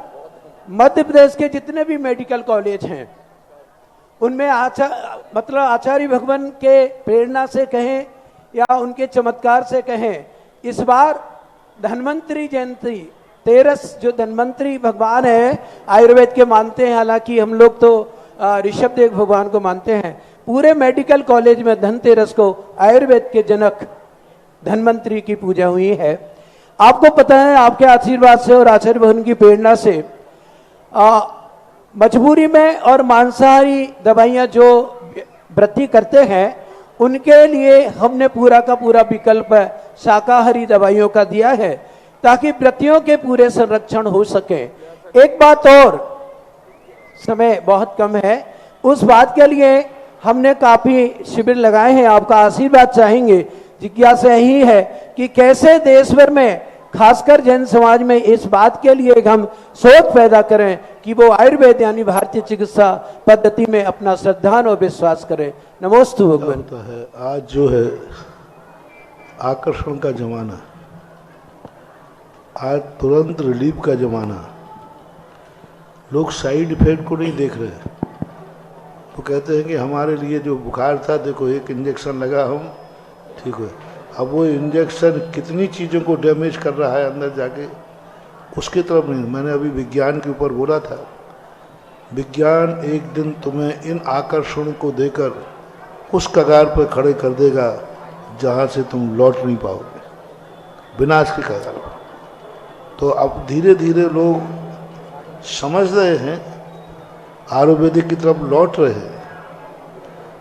मध्य प्रदेश के जितने भी मेडिकल कॉलेज हैं उनमें आचार्य भगवान के प्रेरणा से कहें या उनके चमत्कार से कहें, इस बार धन्वंतरी जयंती 13 जो धन्वंतरी भगवान है आयुर्वेद के मानते हैं, हालांकि हम लोग तो ऋषभदेव भगवान को मानते हैं। पूरे मेडिकल कॉलेज में धनतेरस को आयुर्वेद के जनक धन्वंतरी की पूजा हुई है। आपको पता है, आपके आशीर्वाद से और आचार्य भगवान की प्रेरणा से मजबूरी में और मांसाहारी दवाइयाँ जो वृद्धि करते हैं उनके लिए हमने पूरा का पूरा विकल्प शाकाहारी दवाइयों का दिया है, ताकि व्रतियों के पूरे संरक्षण हो सके। एक बात और, समय बहुत कम है, उस बात के लिए हमने काफी शिविर लगाए हैं, आपका आशीर्वाद चाहेंगे। जिज्ञासा यही है कि कैसे देश भर में खासकर जैन समाज में इस बात के लिए हम सोच पैदा करें कि वो आयुर्वेद यानी भारतीय चिकित्सा पद्धति में अपना श्रद्धा और विश्वास करें। नमोस्तु भगवान। है आज जो है आकर्षण का जमाना, आज तुरंत रिलीफ का जमाना। लोग साइड इफेक्ट को नहीं देख रहे, तो कहते हैं कि हमारे लिए जो बुखार था, देखो एक इंजेक्शन लगा हम ठीक है। अब वो इंजेक्शन कितनी चीज़ों को डैमेज कर रहा है अंदर जाके, उसकी तरफ नहीं। मैंने अभी विज्ञान के ऊपर बोला था, विज्ञान एक दिन तुम्हें इन आकर्षणों को देकर उस कगार पर खड़े कर देगा जहाँ से तुम लौट नहीं पाओगे, विनाश की कगार पर। तो अब धीरे धीरे लोग समझ रहे हैं, आयुर्वेदिक की तरफ लौट रहे हैं।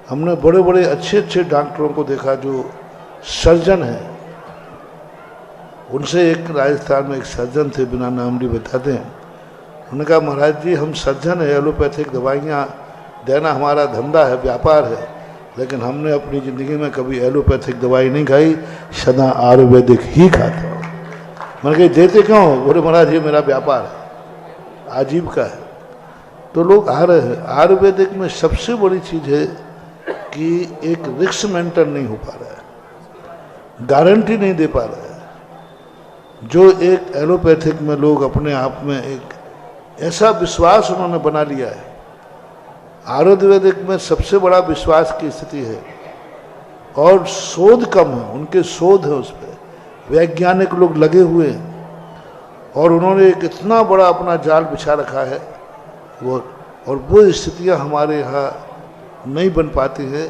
हमने बड़े बड़े अच्छे अच्छे डॉक्टरों को देखा जो सर्जन हैं। उनसे एक राजस्थान में एक सर्जन थे, बिना नाम नहीं बताते हैं। उन्होंने कहा महाराज जी हम सर्जन है, एलोपैथिक दवाइयाँ देना हमारा धंधा है, व्यापार है, लेकिन हमने अपनी ज़िंदगी में कभी एलोपैथिक दवाई नहीं खाई, सदा आयुर्वेदिक ही खाता हूँ। मैंने कहा देते क्यों? बोले महाराज ये मेरा व्यापार है, आजीविका है। तो लोग आ रहे हैं। आयुर्वेदिक में सबसे बड़ी चीज़ है कि एक रिस्क मेंटेन नहीं हो पा रहा है, गारंटी नहीं दे पा रहा है। जो एक एलोपैथिक में लोग अपने आप में एक ऐसा विश्वास उन्होंने बना लिया है, आयुर्वेदिक में सबसे बड़ा विश्वास की स्थिति है और शोध कम है, उनके शोध है उस पर, वैज्ञानिक लोग लगे हुए हैं और उन्होंने एक इतना बड़ा अपना जाल बिछा रखा है वो स्थितियां हमारे यहाँ नहीं बन पाती है।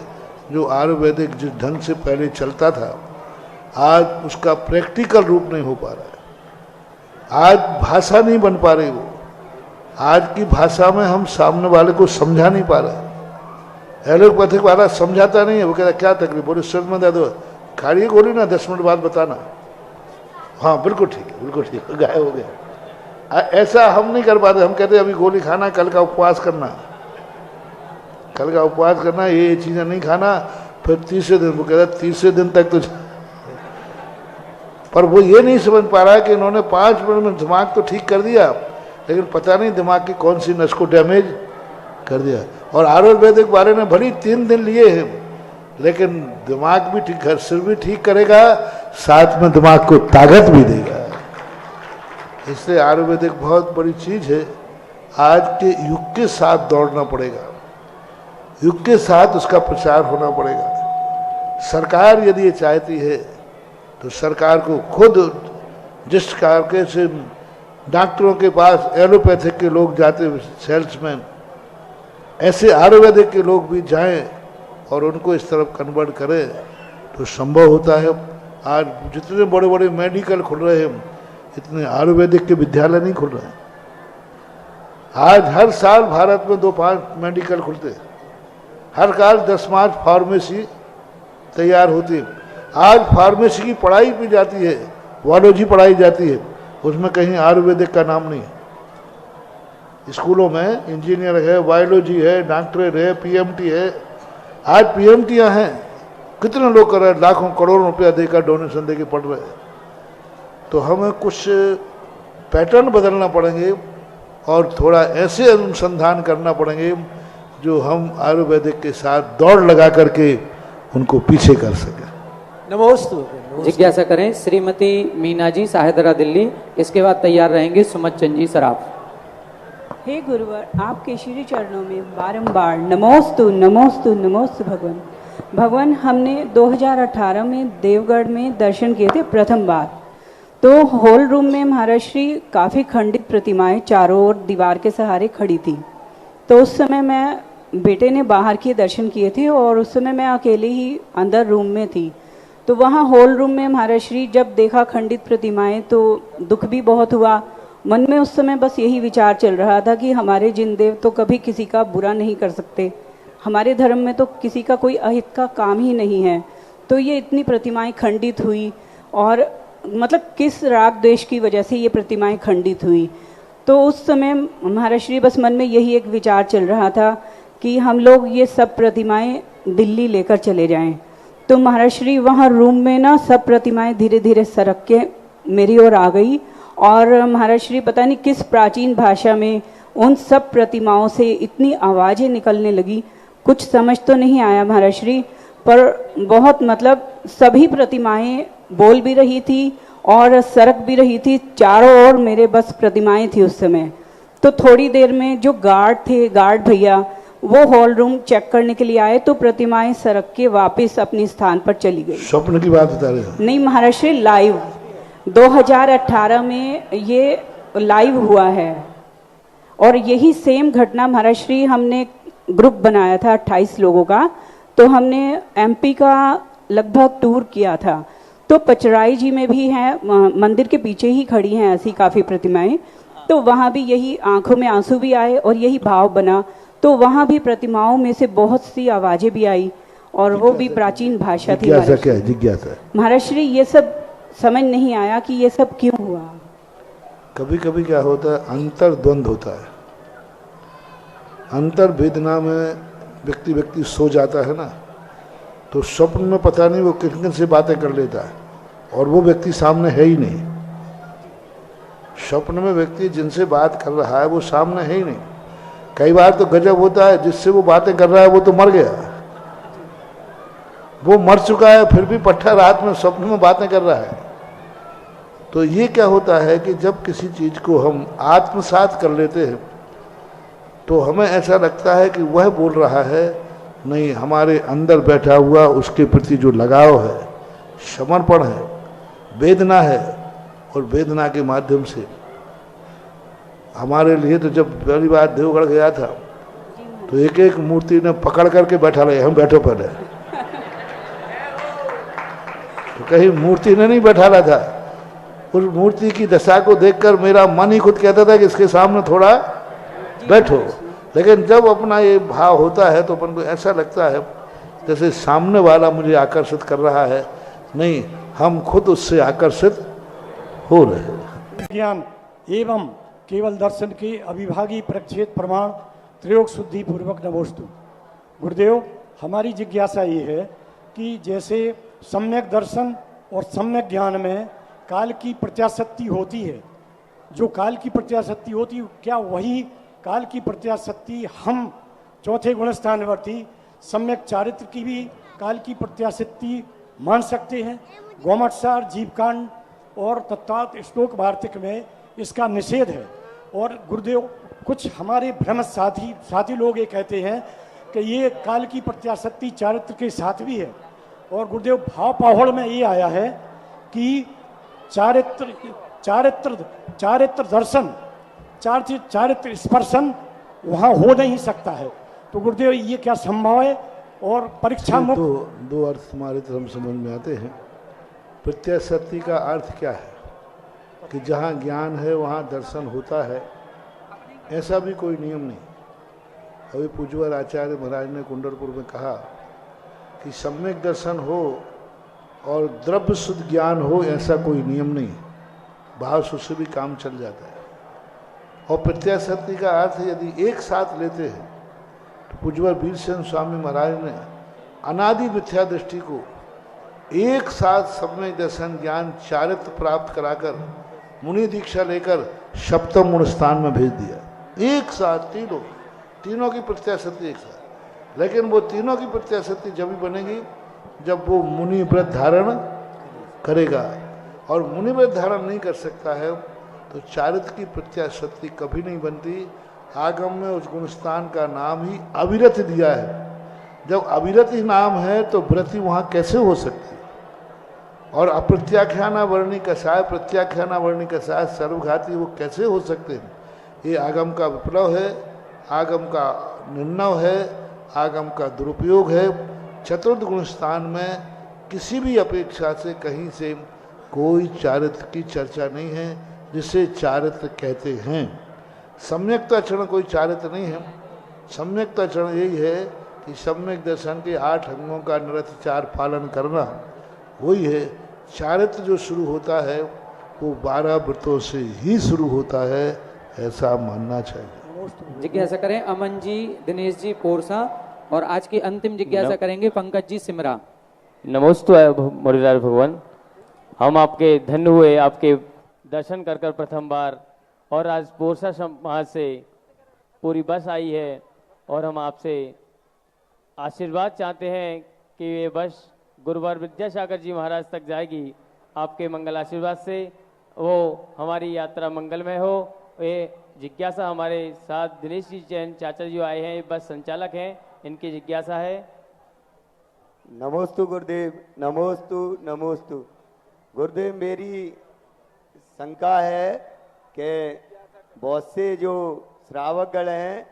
जो आयुर्वेदिक जिस ढंग से पहले चलता था, आज उसका प्रैक्टिकल रूप नहीं हो पा रहा है। आज भाषा नहीं बन पा रही वो, आज की भाषा में हम सामने वाले को समझा नहीं पा रहे। एलोपैथिक वाला समझाता नहीं है, वो कहता क्या तकलीफ, बोले सिर में दर्द, खाड़ी गोली ना 10 मिनट बाद बताना। हाँ बिल्कुल ठीक है, बिल्कुल ठीक है, गायब हो गया। ऐसा हम नहीं कर पाते। हम कहते अभी गोली खाना, कल का उपवास करना, कल का उपवास करना, ये चीज़ें नहीं खाना, फिर तीसरे दिन वो कहता तीसरे दिन तक तो। पर वो ये नहीं समझ पा रहा है कि इन्होंने 5 मिनट में दिमाग तो ठीक कर दिया, लेकिन पता नहीं दिमाग की कौन सी नस को डैमेज कर दिया। और आयुर्वेदिक वाले ने भली 3 दिन लिए हैं, लेकिन दिमाग भी ठीक है, सिर भी ठीक करेगा, साथ में दिमाग को ताकत भी देगा। इसलिए आयुर्वेदिक बहुत बड़ी चीज़ है। आज के युग के साथ दौड़ना पड़ेगा, युग के साथ उसका प्रचार होना पड़ेगा। सरकार यदि ये चाहती है तो सरकार को खुद जिस कार्य से डॉक्टरों के पास एलोपैथिक के लोग जाते, सेल्समैन, ऐसे आयुर्वेदिक के लोग भी जाएं और उनको इस तरफ कन्वर्ट करें तो संभव होता है। आज जितने बड़े बड़े मेडिकल खुल रहे हैं, इतने आयुर्वेदिक के विद्यालय नहीं खुल रहे हैं। आज हर साल भारत में 2-5 मेडिकल खुलते हैं, हर साल 10 फार्मेसी तैयार होती है। आज फार्मेसी की पढ़ाई भी जाती है, बायोलॉजी पढ़ाई जाती है, उसमें कहीं आयुर्वेदिक का नाम नहीं है। स्कूलों में इंजीनियर है, बायोलॉजी है, डॉक्टरेट है, पीएमटी है। आज पीएमटियाँ हैं, कितने लोग कर रहे हैं, लाखों करोड़ों रुपया देकर डोनेशन देकर पढ़ रहे हैं। तो हमें कुछ पैटर्न बदलना पड़ेंगे और थोड़ा ऐसे अनुसंधान करना पड़ेंगे जो हम आयुर्वेदिक के साथ दौड़ लगा करके उनको पीछे कर सकें। नमोस्तु। जिज्ञासा करें श्रीमती मीना जी, साहेदरा दिल्ली। इसके बाद तैयार रहेंगे सुमत चंद जी सराफ। हे गुरुवर, आपके श्री चरणों में बारंबार नमोस्तु नमोस्तु नमोस्तु भगवान। भगवान, हमने 2018 में देवगढ़ में दर्शन किए थे प्रथम बार। तो हॉल रूम में महाराज श्री काफ़ी खंडित प्रतिमाएं चारों ओर दीवार के सहारे खड़ी थी। तो उस समय मैं, बेटे ने बाहर के दर्शन किए थे और उस समय मैं अकेले ही अंदर रूम में थी। तो वहाँ हॉल रूम में महाराज श्री जब देखा खंडित प्रतिमाएं तो दुख भी बहुत हुआ। मन में उस समय बस यही विचार चल रहा था कि हमारे जिनदेव तो कभी किसी का बुरा नहीं कर सकते, हमारे धर्म में तो किसी का कोई अहित का काम ही नहीं है। तो ये इतनी प्रतिमाएं खंडित हुई और मतलब किस राग द्वेष की वजह से ये प्रतिमाएं खंडित हुई। तो उस समय महाराज श्री बस मन में यही एक विचार चल रहा था कि हम लोग ये सब प्रतिमाएं दिल्ली लेकर चले जाएं। तो महाराज श्री वहाँ रूम में ना सब प्रतिमाएं धीरे धीरे सरक के मेरी ओर आ गई और महाराज श्री पता नहीं किस प्राचीन भाषा में उन सब प्रतिमाओं से इतनी आवाज़ें निकलने लगी, कुछ समझ तो नहीं आया महाराज श्री, पर बहुत मतलब सभी प्रतिमाएं बोल भी रही थी और सरक भी रही थी। चारों ओर मेरे बस प्रतिमाएं थी उस समय। तो थोड़ी देर में जो गार्ड भैया वो हॉल रूम चेक करने के लिए आए तो प्रतिमाएं सरक के वापस अपनी स्थान पर चली गई। स्वप्न की बात बता रहे हो? नहीं महाराज श्री, लाइव 2018 में ये लाइव हुआ है और यही सेम घटना महाराज श्री हमने ग्रुप बनाया था 28 लोगों का, तो हमने एमपी का लगभग टूर किया था। तो पचराई जी में भी हैं, मंदिर के पीछे ही खड़ी हैं ऐसी काफ़ी प्रतिमाएं, तो वहाँ भी यही आंखों में आंसू भी आए और यही भाव बना। तो वहाँ भी प्रतिमाओं में से बहुत सी आवाज़ें भी आई और वो भी प्राचीन भाषा थी। जिज्ञासा क्या है? जिज्ञासा महाराज श्री ये सब समझ नहीं आया कि ये सब क्यों हुआ। कभी कभी क्या होता है, अंतर्द्वंद होता है। अंतर वेदना में व्यक्ति सो जाता है ना, तो स्वप्न में पता नहीं वो किन से बातें कर लेता है और वो व्यक्ति सामने है ही नहीं। स्वप्न में व्यक्ति जिनसे बात कर रहा है वो सामने है ही नहीं। कई बार तो गजब होता है, जिससे वो बातें कर रहा है वो तो मर गया, वो मर चुका है, फिर भी पट्टा रात में स्वप्न में बातें कर रहा है। तो ये क्या होता है कि जब किसी चीज को हम आत्मसात कर लेते हैं तो हमें ऐसा लगता है कि वह बोल रहा है, नहीं, हमारे अंदर बैठा हुआ उसके प्रति जो लगाव है, समर्पण है, वेदना है, और वेदना के माध्यम से हमारे लिए तो जब पहली बार देवगढ़ गया था तो एक एक मूर्ति ने पकड़ करके बैठा ले, हम बैठो पहले। तो कहीं मूर्ति ने नहीं बैठाला था, उस मूर्ति की दशा को देखकर मेरा मन ही खुद कहता था कि इसके सामने थोड़ा बैठो। लेकिन जब अपना ये भाव होता है तो अपन को ऐसा लगता है जैसे सामने वाला मुझे आकर्षित कर रहा है, नहीं, हम खुद उससे आकर्षित हो रहे हैं। ज्ञान एवं केवल दर्शन के अविभागी प्रक्षेप प्रमाण त्रयोग शुद्धि पूर्वक नमोस्तु। गुरुदेव, हमारी जिज्ञासा ये है कि जैसे सम्यक दर्शन और सम्यक ज्ञान में काल की प्रत्याशक्ति होती है, जो काल की प्रत्याशक्ति होती है, क्या वही काल की प्रत्याशक्ति हम चौथे गुणस्थानवर्ती सम्यक चारित्र की भी काल की प्रत्याशक्ति मान सकते हैं? गौमटसार, जीवकांड और तत्वात श्लोक वार्तिक में इसका निषेध है। और गुरुदेव, कुछ हमारे भ्रम साथी लोग ये कहते हैं कि ये काल की प्रत्याशक्ति चारित्र के साथ भी है। और गुरुदेव, भाव पाहड़ में ये आया है कि चारित्र दर्शन, चारित्र स्पर्शन वहाँ हो नहीं सकता है। तो गुरुदेव, ये क्या संभव है? और परीक्षा मुक्त दो अर्थ हमारे तरफ समझ में आते हैं। प्रत्याशक्ति का अर्थ क्या है कि जहाँ ज्ञान है वहाँ दर्शन होता है, ऐसा भी कोई नियम नहीं। अभी पूज्यवर आचार्य महाराज ने कुंडलपुर में कहा कि सम्यक दर्शन हो और द्रव्य शुद्ध ज्ञान हो, ऐसा कोई नियम नहीं, भाव शुद्ध से भी काम चल जाता है। और प्रत्याशक्ति का अर्थ यदि एक साथ लेते हैं तो पूज्यवर वीरसेन स्वामी महाराज ने अनादि मिथ्या दृष्टि को एक साथ सम्यक दर्शन ज्ञान चारित्र प्राप्त कराकर मुनि दीक्षा लेकर सप्तम गुण स्थान में भेज दिया। एक साथ तीनों की प्रत्याशक्ति एक साथ। लेकिन वो तीनों की प्रत्याशक्ति जब भी बनेगी जब वो मुनि व्रत धारण करेगा, और मुनि व्रत धारण नहीं कर सकता है तो चारित्र की प्रत्याशक्ति कभी नहीं बनती। आगम में उस गुणस्थान का नाम ही अविरत दिया है। जब अविरत ही नाम है तो व्रति वहाँ कैसे हो सकती है? और अप्रत्याख्याना वर्णी कसाय, प्रत्याख्याना वर्णी कसाय सर्वघाती, वो कैसे हो सकते हैं? ये आगम का विप्लव है, आगम का निर्णय है, आगम का दुरुपयोग है। चतुर्थ गुण स्थान में किसी भी अपेक्षा से कहीं से कोई चारित्र की चर्चा नहीं है, जिसे चारित्र कहते हैं। सम्यक्ताचरण कोई चारित्र नहीं है। सम्यक्ताचरण यही है कि सम्यक दर्शन के 8 अंगों का निरतचार पालन करना, वही है चारित्र। जो शुरू होता है वो 12 व्रतों से ही शुरू होता है, ऐसा मानना चाहिए। नमोस्तु। जिज्ञासा करें अमन जी, दिनेश जी पोरसा, और आज की अंतिम जिज्ञासा करेंगे पंकज जी सिमरा। नमोस्तु मुरलीधर भगवान, हम आपके धन्य हुए आपके दर्शन कर प्रथम बार, और आज पोरसा समाज से पूरी बस आई है और हम आपसे आशीर्वाद चाहते हैं कि ये बस गुरुवर विद्यासागर जी महाराज तक जाएगी। आपके मंगल आशीर्वाद से वो हमारी यात्रा मंगलमय हो। ये जिज्ञासा हमारे साथ दिनेश जी जैन चाचा जी आए हैं, बस संचालक हैं, इनकी जिज्ञासा है। नमोस्तु गुरुदेव, नमोस्तु नमोस्तु। गुरुदेव, मेरी शंका है कि बहुत से जो श्रावकगण हैं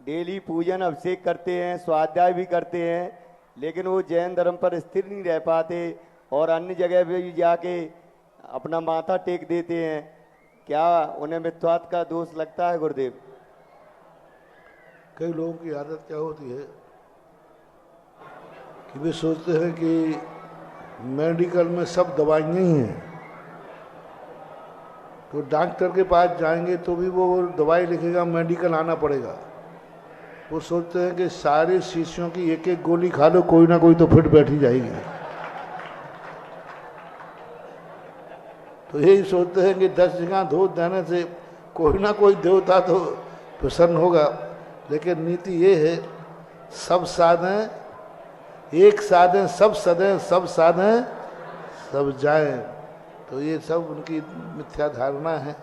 डेली पूजन अभिषेक करते हैं, स्वाध्याय भी करते हैं, लेकिन वो जैन धर्म पर स्थिर नहीं रह पाते और अन्य जगह पे भी जाके अपना माथा टेक देते हैं। क्या उन्हें मिथ्यात्व का दोष लगता है गुरुदेव? कई लोगों की आदत क्या होती है कि वे सोचते हैं कि मेडिकल में सब दवाइयाँ ही हैं, तो डॉक्टर के पास जाएंगे तो भी वो दवाई लिखेगा, मेडिकल आना पड़ेगा। वो सोचते हैं कि सारे शीशियों की एक एक गोली खा लो, कोई ना कोई तो फिट बैठी जाएगी। तो यही सोचते हैं कि 10 जगह धूप देने से कोई ना कोई देवता तो प्रसन्न होगा, लेकिन नीति ये है सब साधें, एक साधें सब सदें, सब साधें सब जाएं। तो ये सब उनकी मिथ्या धारणा है।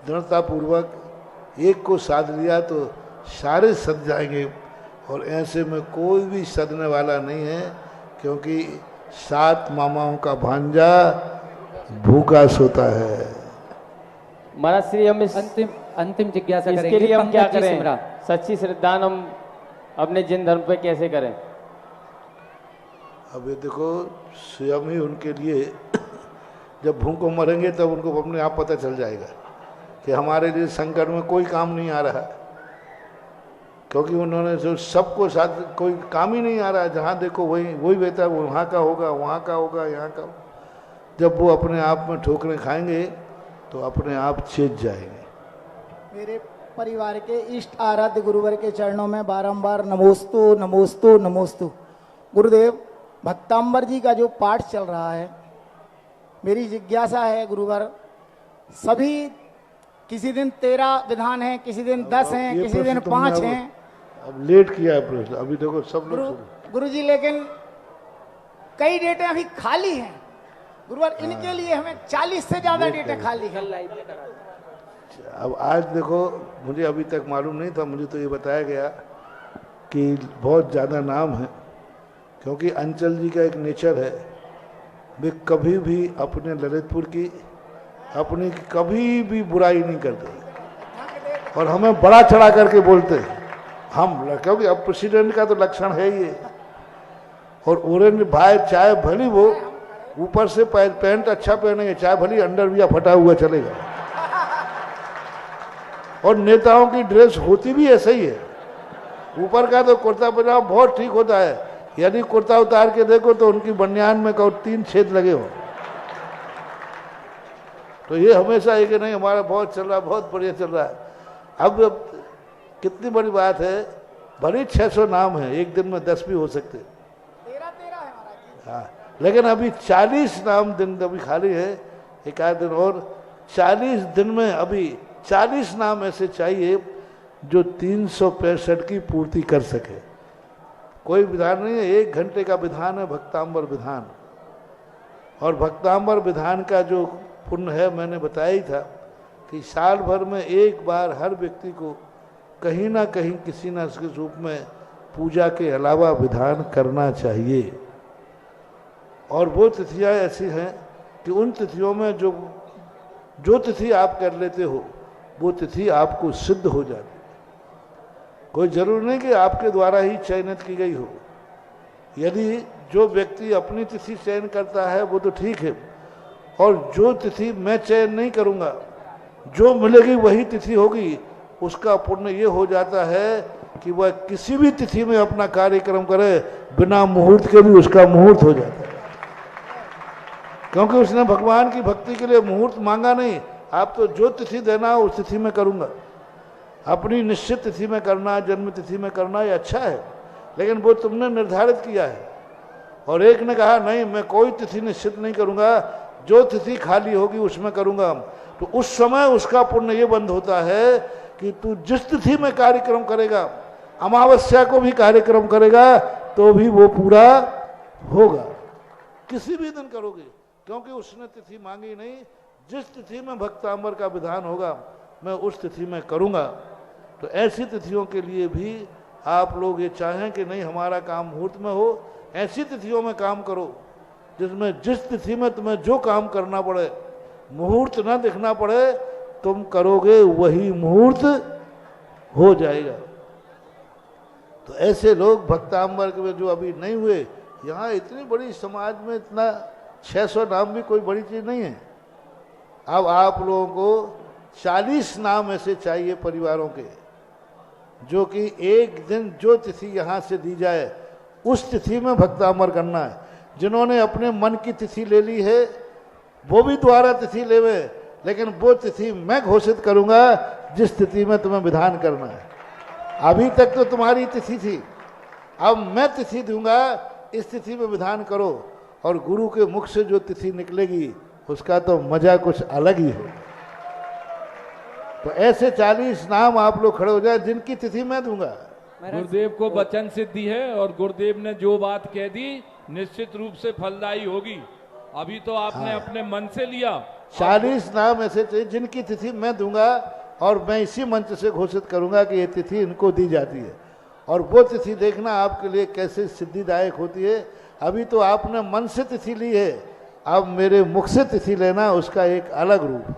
दृढ़तापूर्वक एक को साध लिया तो सारे सद जाएंगे, और ऐसे में कोई भी सदने वाला नहीं है, क्योंकि 7 मामाओं का भांजा भूखा सोता है। महाराज श्री हम इस अंतिम जिज्ञासा इसके करेंगे लिए हम क्या पंकज जी करें? सिमरा। सच्ची श्रद्धान हम अपने जिन धर्म पे कैसे करें? अब ये देखो, स्वयं ही उनके लिए जब भूखों मरेंगे तब उनको अपने आप पता चल जाएगा कि हमारे लिए संकट में कोई काम नहीं आ रहा है, क्योंकि उन्होंने जो सबको साथ कोई काम ही नहीं आ रहा है। जहाँ देखो वही बेहतर, वहाँ का होगा, वहाँ का होगा, यहाँ का। जब वो अपने आप में ठोकरें खाएंगे तो अपने आप चेत जाएंगे। मेरे परिवार के इष्ट आराध्य गुरुवर के चरणों में बारंबार नमोस्तु नमोस्तु नमोस्तु। गुरुदेव, भक्तांबर जी का जो पाठ चल रहा है, मेरी जिज्ञासा है गुरुवर, सभी किसी दिन 13 विधान हैं, किसी दिन 10 हैं, किसी दिन 5 हैं। अब लेट किया है प्रश्न, अभी देखो सब लोग गुरु जी, लेकिन कई डेटें अभी खाली हैं गुरुवर, इनके लिए हमें 40 से ज्यादा डेटें खाली हैं। अब आज देखो, मुझे अभी तक मालूम नहीं था, मुझे तो ये बताया गया कि बहुत ज़्यादा नाम है, क्योंकि अंचल जी का एक नेचर है, वे कभी भी अपने ललितपुर की अपनी कभी भी बुराई नहीं करते और हमें बड़ा चढ़ा करके बोलते हम, क्योंकि अब प्रेसिडेंट का तो लक्षण है ये। और ऑरेंज भाई चाहे भली वो ऊपर से पैंट अच्छा पहनेंगे, चाहे भली अंडरवियर फटा हुआ चलेगा। और नेताओं की ड्रेस होती भी ऐसा ही है, ऊपर का तो कुर्ता पजामा बहुत ठीक होता है, यदि कुर्ता उतार के देखो तो उनकी बनियान में 3 छेद लगे हो। तो ये हमेशा है कि नहीं हमारा बहुत चल रहा है, बहुत बढ़िया चल रहा है। अब कितनी बड़ी बात है, भले 600 नाम है, एक दिन में 10 भी हो सकते, 13 हाँ, लेकिन अभी 40 नाम दिन अभी खाली है, एक आध दिन और 40 दिन में अभी 40 नाम ऐसे चाहिए जो 365 की पूर्ति कर सके। कोई विधान नहीं है, 1 घंटे का विधान है भक्तांबर विधान। और भक्तांबर विधान का जो पुण्य है, मैंने बताया ही था कि साल भर में एक बार हर व्यक्ति को कहीं ना कहीं किसी न किसी रूप में पूजा के अलावा विधान करना चाहिए। और वो तिथियाँ ऐसी हैं कि उन तिथियों में जो तिथि आप कर लेते हो वो तिथि आपको सिद्ध हो जाती है। कोई जरूर नहीं कि आपके द्वारा ही चयनित की गई हो। यदि जो व्यक्ति अपनी तिथि चयन करता है वो तो ठीक है, और जो तिथि मैं चयन नहीं करूँगा, जो मिलेगी वही तिथि होगी, उसका पुण्य ये हो जाता है कि वह किसी भी तिथि में अपना कार्यक्रम करे, बिना मुहूर्त के भी उसका मुहूर्त हो जाता है, क्योंकि उसने भगवान की भक्ति के लिए मुहूर्त मांगा नहीं। आप तो जो तिथि देना हो उस तिथि में करूँगा। अपनी निश्चित तिथि में करना, जन्म तिथि में करना, ये अच्छा है, लेकिन वो तुमने निर्धारित किया है। और एक ने कहा नहीं, मैं कोई तिथि निश्चित नहीं करूंगा, जो तिथि खाली होगी उसमें करूंगा। तो उस समय उसका पुण्य ये बंद होता है कि तू जिस तिथि में कार्यक्रम करेगा, अमावस्या को भी कार्यक्रम करेगा तो भी वो पूरा होगा। किसी भी दिन करोगे, क्योंकि उसने तिथि मांगी नहीं। जिस तिथि में भक्तांबर का विधान होगा मैं उस तिथि में करूंगा। तो ऐसी तिथियों के लिए भी आप लोग ये चाहें कि नहीं हमारा काम मुहूर्त में हो, ऐसी तिथियों में काम करो जिसमें जिस तिथि में तुम्हें जो काम करना पड़े, मुहूर्त ना देखना पड़े, तुम करोगे वही मुहूर्त हो जाएगा। तो ऐसे लोग भक्तांबर के जो अभी नहीं हुए, यहाँ इतनी बड़ी समाज में इतना 600 नाम भी कोई बड़ी चीज नहीं है। अब आप लोगों को 40 नाम ऐसे चाहिए परिवारों के, जो कि एक दिन जो तिथि यहाँ से दी जाए उस तिथि में भक्तांबर करना है। जिन्होंने अपने मन की तिथि ले ली है वो भी द्वारा तिथि लेवे, लेकिन वो तिथि मैं घोषित करूंगा जिस तिथि में तुम्हें विधान करना है। अभी तक तो तुम्हारी तिथि थी, अब मैं तिथि दूंगा, इस तिथि में विधान करो। और गुरु के मुख से जो तिथि निकलेगी उसका तो मजा कुछ अलग ही हो। तो ऐसे 40 नाम आप लोग खड़े हो जाए जिनकी तिथि मैं दूंगा। गुरुदेव को वचन सिद्धि है और गुरुदेव ने जो बात कह दी निश्चित रूप से फलदायी होगी। अभी तो आपने अपने मन से लिया। 40 नाम ऐसे चाहिए जिनकी तिथि मैं दूंगा और मैं इसी मंच से घोषित करूंगा कि ये तिथि इनको दी जाती है। और वो तिथि देखना आपके लिए कैसे सिद्धिदायक होती है। अभी तो आपने मन से तिथि ली है, अब मेरे मुख से तिथि लेना उसका एक अलग रूप है।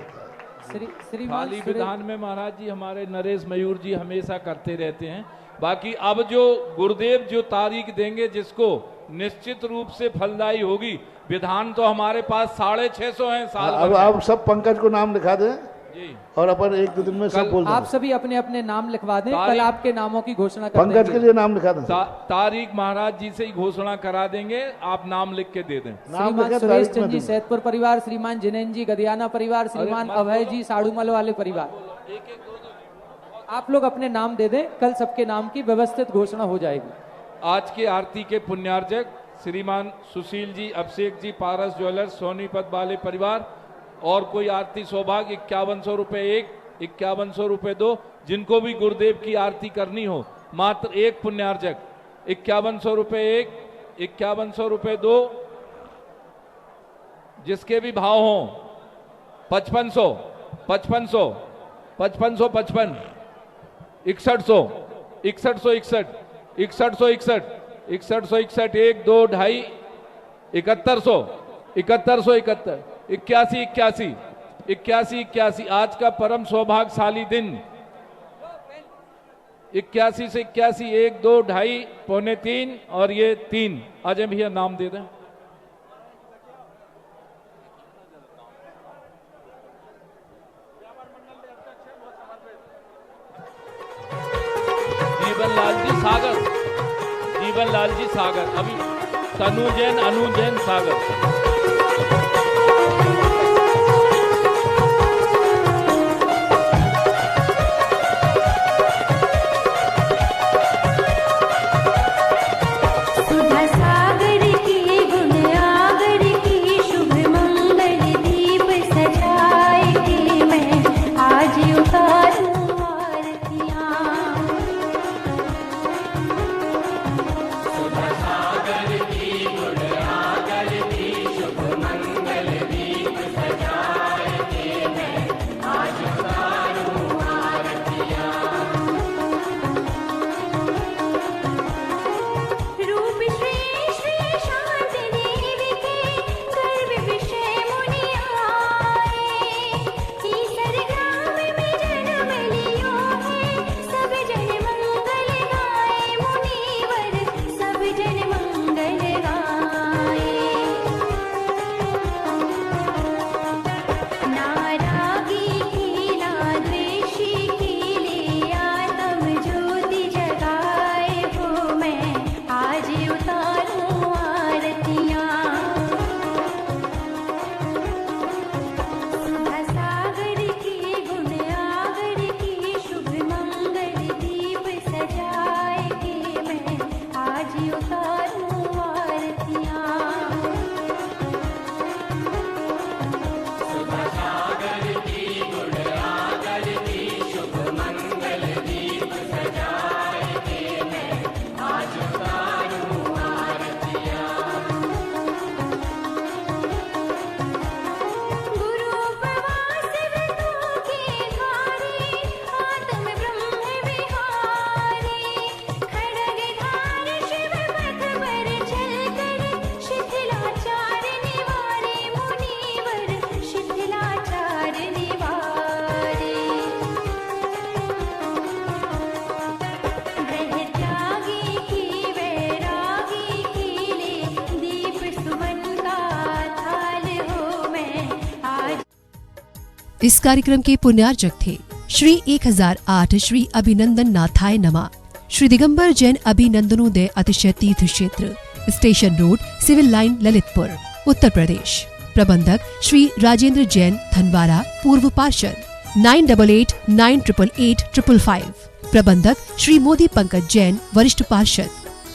खाली विधान में महाराज जी हमारे नरेश मयूर जी हमेशा करते रहते हैं। बाकी अब जो गुरुदेव जो तारीख देंगे जिसको निश्चित रूप से फलदायी होगी, विधान तो हमारे पास 650 हैं साल। अब आप सब पंकज को नाम लिखा दें जी, और अपन एक दो दिन में सब बोल दें। आप सभी अपने अपने नाम लिखवा दें, कल आपके नामों की घोषणा कर पंकज के लिए नाम लिखा दें। तारीख महाराज जी से ही घोषणा करा देंगे, आप नाम लिख के दे दें। श्रीमान सुरेश चंद जी सैदपुर परिवार, श्रीमान जिनेन जी गदियाना परिवार, श्रीमान अभय जी साड़ूमल वाले परिवार, आप लोग अपने नाम दे दें, कल सबके नाम की व्यवस्थित घोषणा हो जाएगी। आज की आरती के पुण्यार्जक श्रीमान सुशील जी, अभिषेक जी, पारस ज्वेलर्स, सोनीपत वाले परिवार, और कोई आरती सौभाग्य 5100 रुपए एक, 5100 रुपए दो। जिनको भी गुरुदेव की आरती करनी हो, मात्र एक पुण्यार्जक, 5100 रुपए एक, 5100 रुपए दो। जिसके भी भाव हों 5500, 5500, 5500, 55, 6100, 6161, 6161, 6161, 1, 2, 2.5, 7100, 7171, 81, 81, 81, 81। आज का परम सौभाग्यशाली दिन 81 से 81, 1, 2, 2.5, पौने 3 और ये 3। अजय भैया नाम दे दें। जीवनलाल जी सागर, जीवनलाल जी सागर, अभी तनु जैन, अनु जैन, सागर। इस कार्यक्रम के पुण्यार्चक थे श्री 1008 श्री अभिनंदन नाथाय नमा, श्री दिगंबर जैन अभिनंदनोदय अतिशय तीर्थ क्षेत्र, station road, civil line, Lalitpur, Uttar Pradesh. प्रबंधक श्री राजेंद्र जैन धनवारा, पूर्व पार्षद 9889888555। प्रबंधक श्री मोदी पंकज जैन, वरिष्ठ पार्षद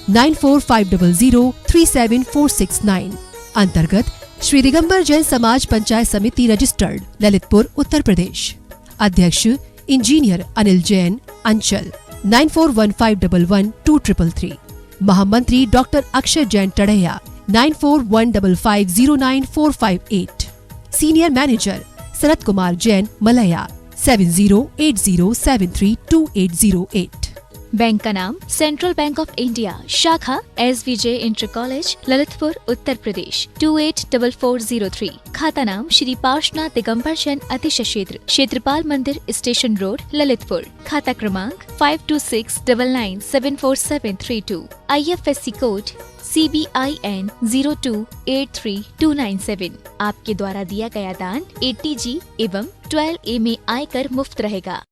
9450037469। अंतर्गत श्री दिगंबर जैन समाज पंचायत समिति रजिस्टर्ड, ललितपुर, उत्तर प्रदेश। अध्यक्ष इंजीनियर अनिल जैन, अंचल 9415112333। महामंत्री doctor Akshay Jain Tadaiya 9415509458। Senior manager Sharad Kumar Jain, Malaya 7080732808। Bank का नाम सेंट्रल बैंक ऑफ इंडिया, शाखा SVJ inter college, Lalitpur, Uttar Pradesh 284403। खाता नाम श्री पार्श्वनाथ दिगंबर जैन अतिशय क्षेत्र, क्षेत्रपाल मंदिर, स्टेशन रोड, ललितपुर। खाता क्रमांक 5269974732। IFSC code CBIN 0283297। आपके द्वारा दिया गया दान 80G एवं 12A में आयकर मुफ्त रहेगा।